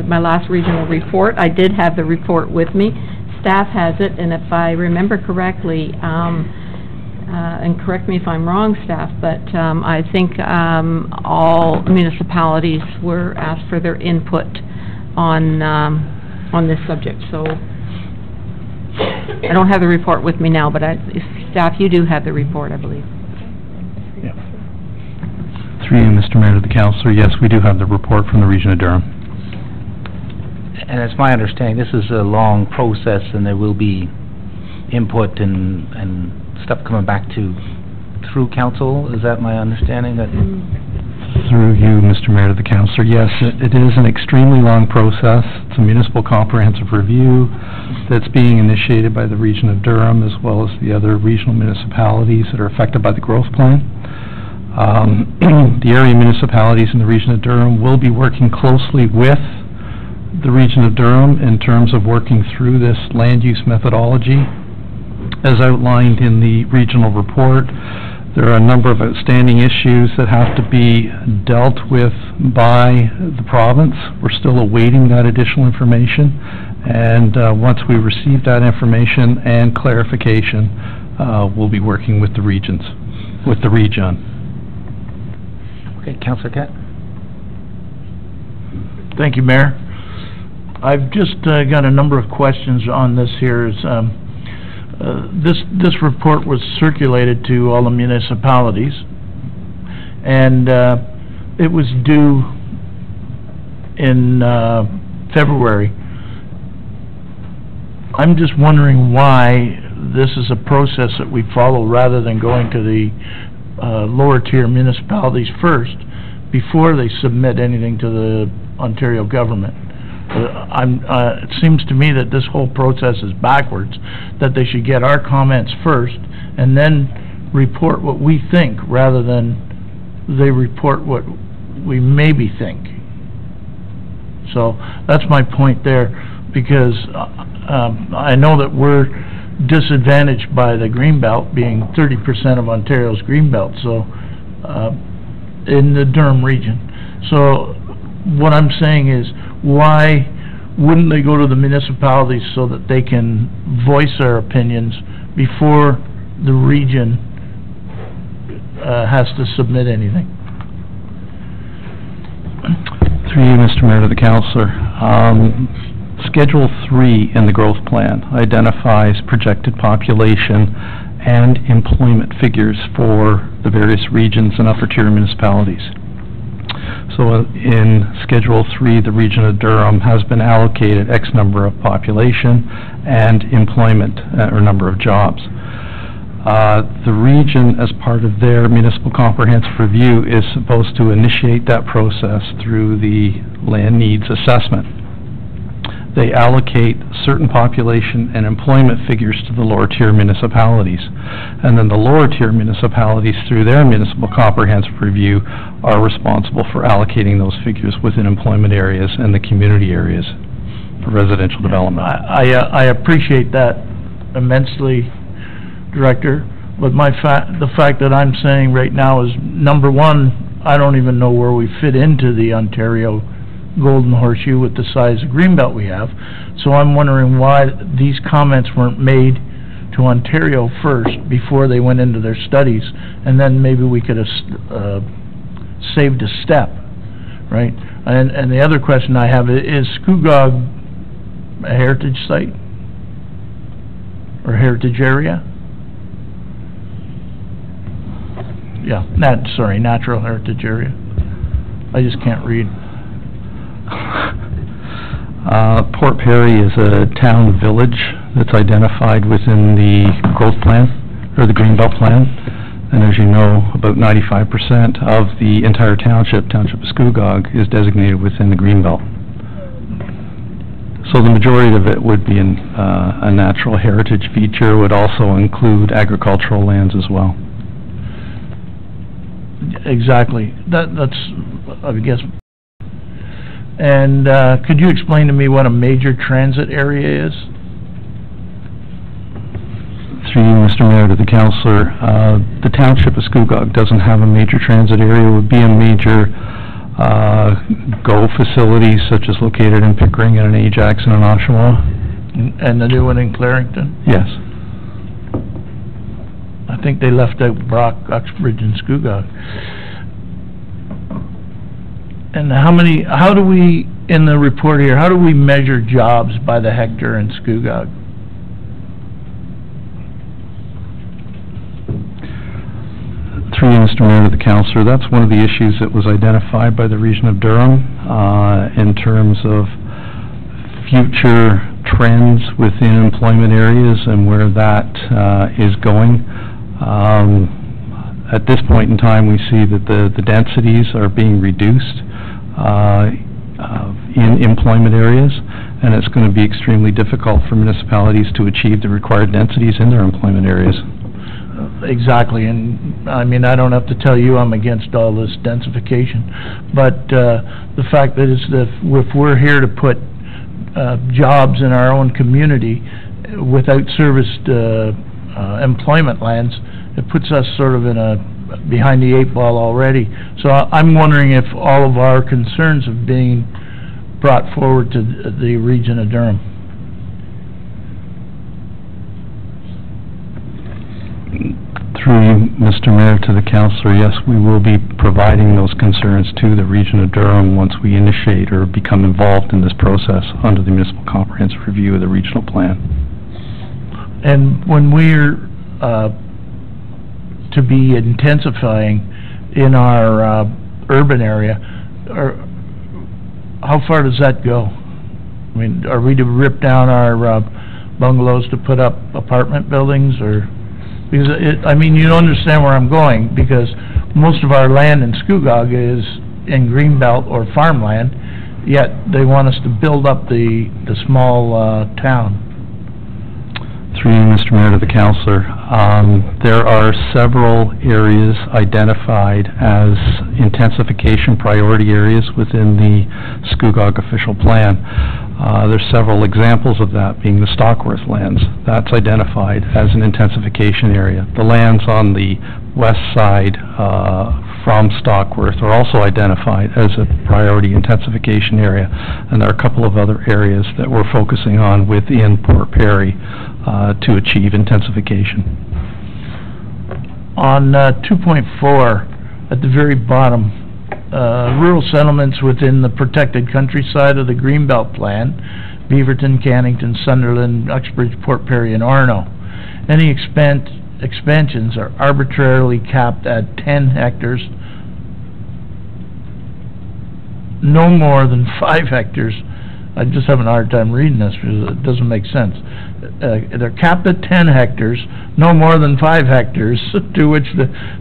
my last regional report. I did have the report with me. Staff has it, and if I remember correctly, and correct me if I'm wrong, staff, but I think all municipalities were asked for their input on this subject. So I don't have the report with me now, but staff, you do have the report, I believe. Yeah. Through you, Mr. Mayor, to the councillor, yes, we do have the report from the Region of Durham. And it's my understanding, this is a long process, and there will be input and stuff coming back through council. Is that my understanding? That Through you, Mr. Mayor, to the councillor, yes, it is an extremely long process. It's a municipal comprehensive review that's being initiated by the Region of Durham as well as the other regional municipalities that are affected by the growth plan. The area municipalities in the Region of Durham will be working closely with the Region of Durham in terms of working through this land use methodology. As outlined in the regional report, there are a number of outstanding issues that have to be dealt with by the province. We're still awaiting that additional information, and once we receive that information and clarification, we'll be working with the region. Okay, Councillor Kett. Thank you, Mayor. I've just got a number of questions on this here. This report was circulated to all the municipalities, and it was due in February. I'm just wondering why this is a process that we follow rather than going to the lower tier municipalities first before they submit anything to the Ontario government. It seems to me that this whole process is backwards, that they should get our comments first and then report what we think rather than they report what we maybe think. So that's my point there, because I know that we're disadvantaged by the Greenbelt being 30% of Ontario's Greenbelt, so in the Durham region. So what I'm saying is, why wouldn't they go to the municipalities so that they can voice their opinions before the region has to submit anything? Through you, Mr. Mayor, to the councillor. Schedule 3 in the growth plan identifies projected population and employment figures for the various regions and upper tier municipalities. So in Schedule 3, the region of Durham has been allocated X number of population and employment, or number of jobs. The region, as part of their municipal comprehensive review, is supposed to initiate that process through the land needs assessment. They allocate certain population and employment figures to the lower tier municipalities. And then the lower tier municipalities, through their municipal comprehensive review, are responsible for allocating those figures within employment areas and the community areas for residential development. I appreciate that immensely, Director, but the fact that I'm saying right now is, number one, I don't even know where we fit into the Ontario Golden Horseshoe with the size of Greenbelt we have. So I'm wondering why these comments weren't made to Ontario first before they went into their studies, and then maybe we could have saved a step, right? And the other question I have is Scugog a heritage site or heritage area? Yeah, natural heritage area. I just can't read. Port Perry is a town village that's identified within the growth plan, or the Greenbelt plan, and as you know, about 95% of the entire township of Scugog, is designated within the Greenbelt. So the majority of it would be a natural heritage feature, would also include agricultural lands as well. Exactly. That's, I guess. And could you explain to me what a major transit area is? Through you, Mr. Mayor, to the councillor, the township of Scugog doesn't have a major transit area. It would be a major GO facilities, such as located in Pickering and in Ajax and in Oshawa. And the new one in Clarington? Yes. I think they left out Brock, Uxbridge, and Scugog. And how do we, in the report here, how do we measure jobs by the hectare in Scugog? Through you, Mr. Mayor, to the councillor, that's one of the issues that was identified by the region of Durham in terms of future trends within employment areas and where that is going. At this point in time, we see that the densities are being reduced in employment areas, and it's going to be extremely difficult for municipalities to achieve the required densities in their employment areas. Exactly, and I mean, I don't have to tell you I'm against all this densification, but the fact that if we're here to put jobs in our own community without serviced employment lands, it puts us sort of in a behind the eight ball already. So I'm wondering if all of our concerns have been brought forward to the region of Durham. Through you, Mr. Mayor, to the councillor, yes, we will be providing those concerns to the region of Durham once we initiate or become involved in this process under the municipal comprehensive review of the regional plan. And when we're to be intensifying in our urban area, how far does that go? I mean, are we to rip down our bungalows to put up apartment buildings, or Because I mean, you don't understand where I'm going, because most of our land in Scugog is in greenbelt or farmland, yet they want us to build up the small, town. Through you, Mr. Mayor, to the councillor, there are several areas identified as intensification priority areas within the Scugog official plan. There's several examples of that, being the Stockworth lands. That's identified as an intensification area. The lands on the west side from Stockworth are also identified as a priority intensification area, and there are a couple of other areas that we're focusing on within Port Perry to achieve intensification. On 2.4, at the very bottom, rural settlements within the protected countryside of the Greenbelt Plan, Beaverton, Cannington, Sunderland, Uxbridge, Port Perry, and Arno. Any expansions are arbitrarily capped at 10 hectares, no more than 5 hectares. I'm just having a hard time reading this because it doesn't make sense. They're capped at 10 hectares, no more than 5 hectares, to which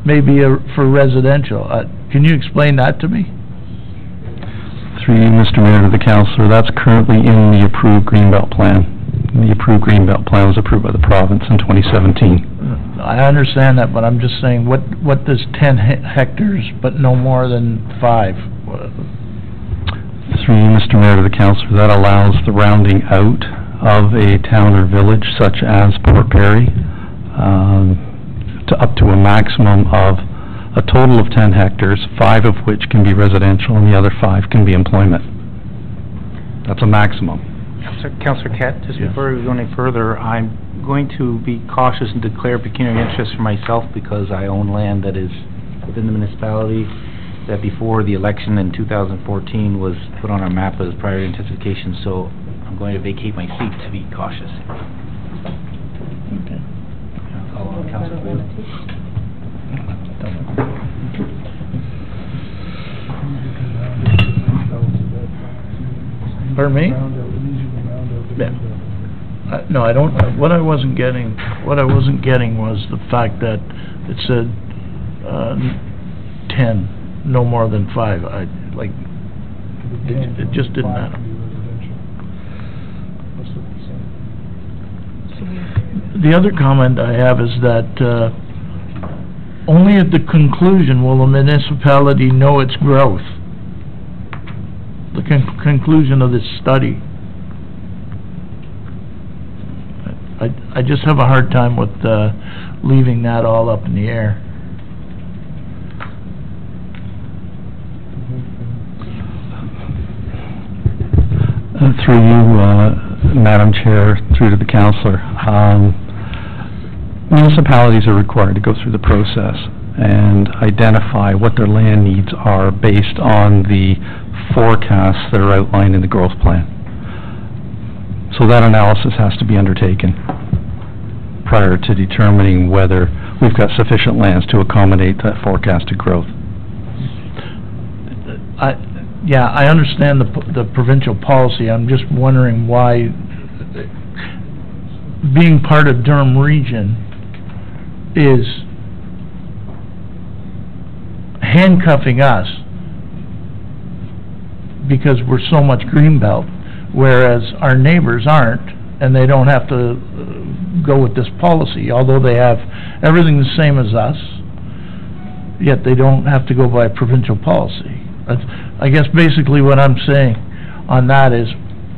may be for residential. Can you explain that to me? Through you, Mr. Mayor, to the councillor, that's currently in the approved Greenbelt Plan. The approved Greenbelt Plan was approved by the province in 2017. I understand that, but I'm just saying, what does 10 hectares but no more than 5? Through you, Mr. Mayor, to the councillor, that allows the rounding out of a town or village such as Port Perry to up to a maximum of a total of 10 hectares, 5 of which can be residential and the other 5 can be employment. That's a maximum. Councillor Kett, just before we go any further, I'm going to be cautious and declare pecuniary interest for myself because I own land that is within the municipality that before the election in 2014 was put on our map as priority intensification, so I'm going to vacate my seat to be cautious. Okay. Call on Councillor Boyd. Pardon me? Yeah. No, I don't, what I wasn't getting was the fact that it said, 10, no more than 5. It just didn't matter. The other comment I have is that, only at the conclusion will a municipality know its growth. The conclusion of this study. I just have a hard time with leaving that all up in the air. Through you, Madam Chair, through to the councillor, municipalities are required to go through the process and identify what their land needs are based on the forecasts that are outlined in the growth plan. So that analysis has to be undertaken prior to determining whether we've got sufficient lands to accommodate that forecasted growth. Yeah, I understand the provincial policy. I'm just wondering why, being part of Durham Region is handcuffing us because we're so much greenbelt, whereas our neighbors aren't, and they don't have to go with this policy, although they have everything the same as us, yet they don't have to go by provincial policy. I guess basically what I'm saying on that is,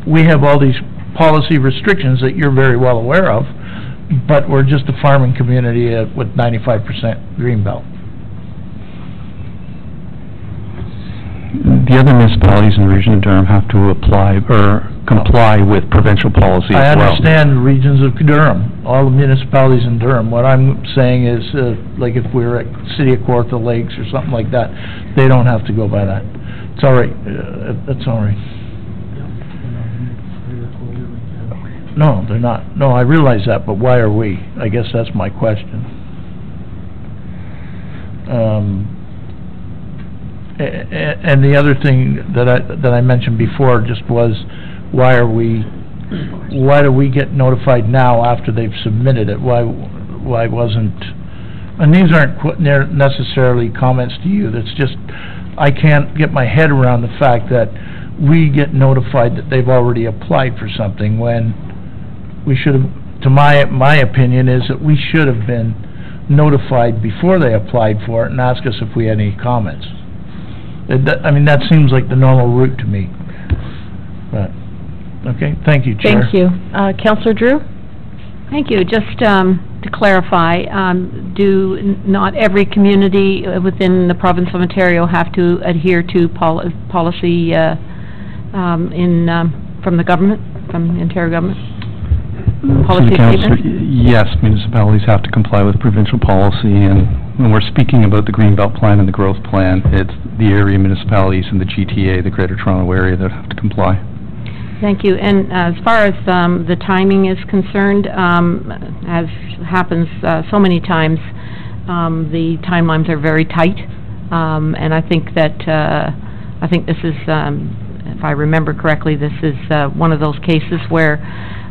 we have all these policy restrictions that you're very well aware of, but we're just a farming community with 95% greenbelt. The other municipalities in the region of Durham have to apply or comply with provincial policy as well. I understand the regions of Durham, all the municipalities in Durham. What I'm saying is, like if we were at City of Kawartha Lakes or something like that, they don't have to go by that. It's all right. That's all right. No, they're not. No, I realize that, but why are we? I guess that's my question. And the other thing that I mentioned before just was, why do we get notified now after they've submitted it? Why why wasn't, and these aren't necessarily comments to you, that's just, I can't get my head around the fact that we get notified that they've already applied for something when we should have, to my opinion, is that we should have been notified before they applied for it and ask us if we had any comments. I mean, that seems like the normal route to me. But, okay, thank you, Chair. Thank you. Councillor Drew? Thank you. Just to clarify, do not every community within the province of Ontario have to adhere to policy from the government, from the Ontario government? Policy statement? Yes, municipalities have to comply with provincial policy, and when we're speaking about the Greenbelt Plan and the Growth Plan, it's the area municipalities and the GTA, the Greater Toronto Area, that have to comply. Thank you. And as far as the timing is concerned, as happens so many times, the timelines are very tight, and I think that this is, if I remember correctly, this is one of those cases where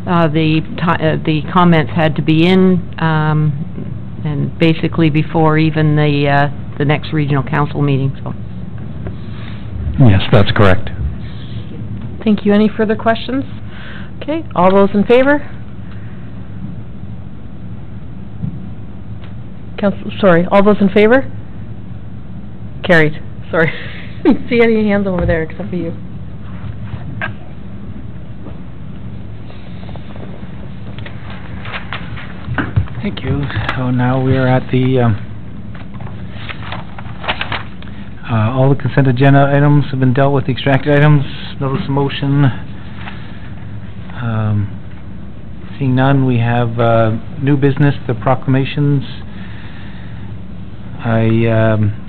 the comments had to be in, and basically before even the next regional council meeting. So. Yes, that's correct. Thank you. Any further questions? Okay, all those in favor? All those in favor? Carried. Sorry. See any hands over there except for you. Thank you. So now we are at the, all the consent agenda items have been dealt with, the extracted items, notice of motion. Seeing none, we have new business, the proclamations. I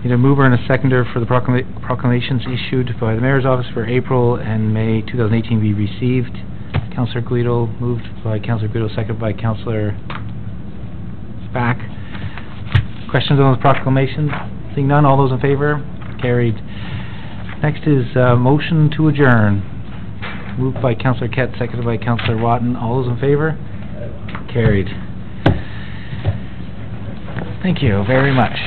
need a mover and a seconder for the proclamations issued by the Mayor's Office for April and May 2018 be received. Councillor Guido, moved by Councillor Guido, seconded by Councillor Back. Questions on the proclamations? Seeing none, all those in favor? Carried. Next is motion to adjourn. Moved by Councillor Kett, seconded by Councillor Watton. All those in favor? Carried. Thank you very much.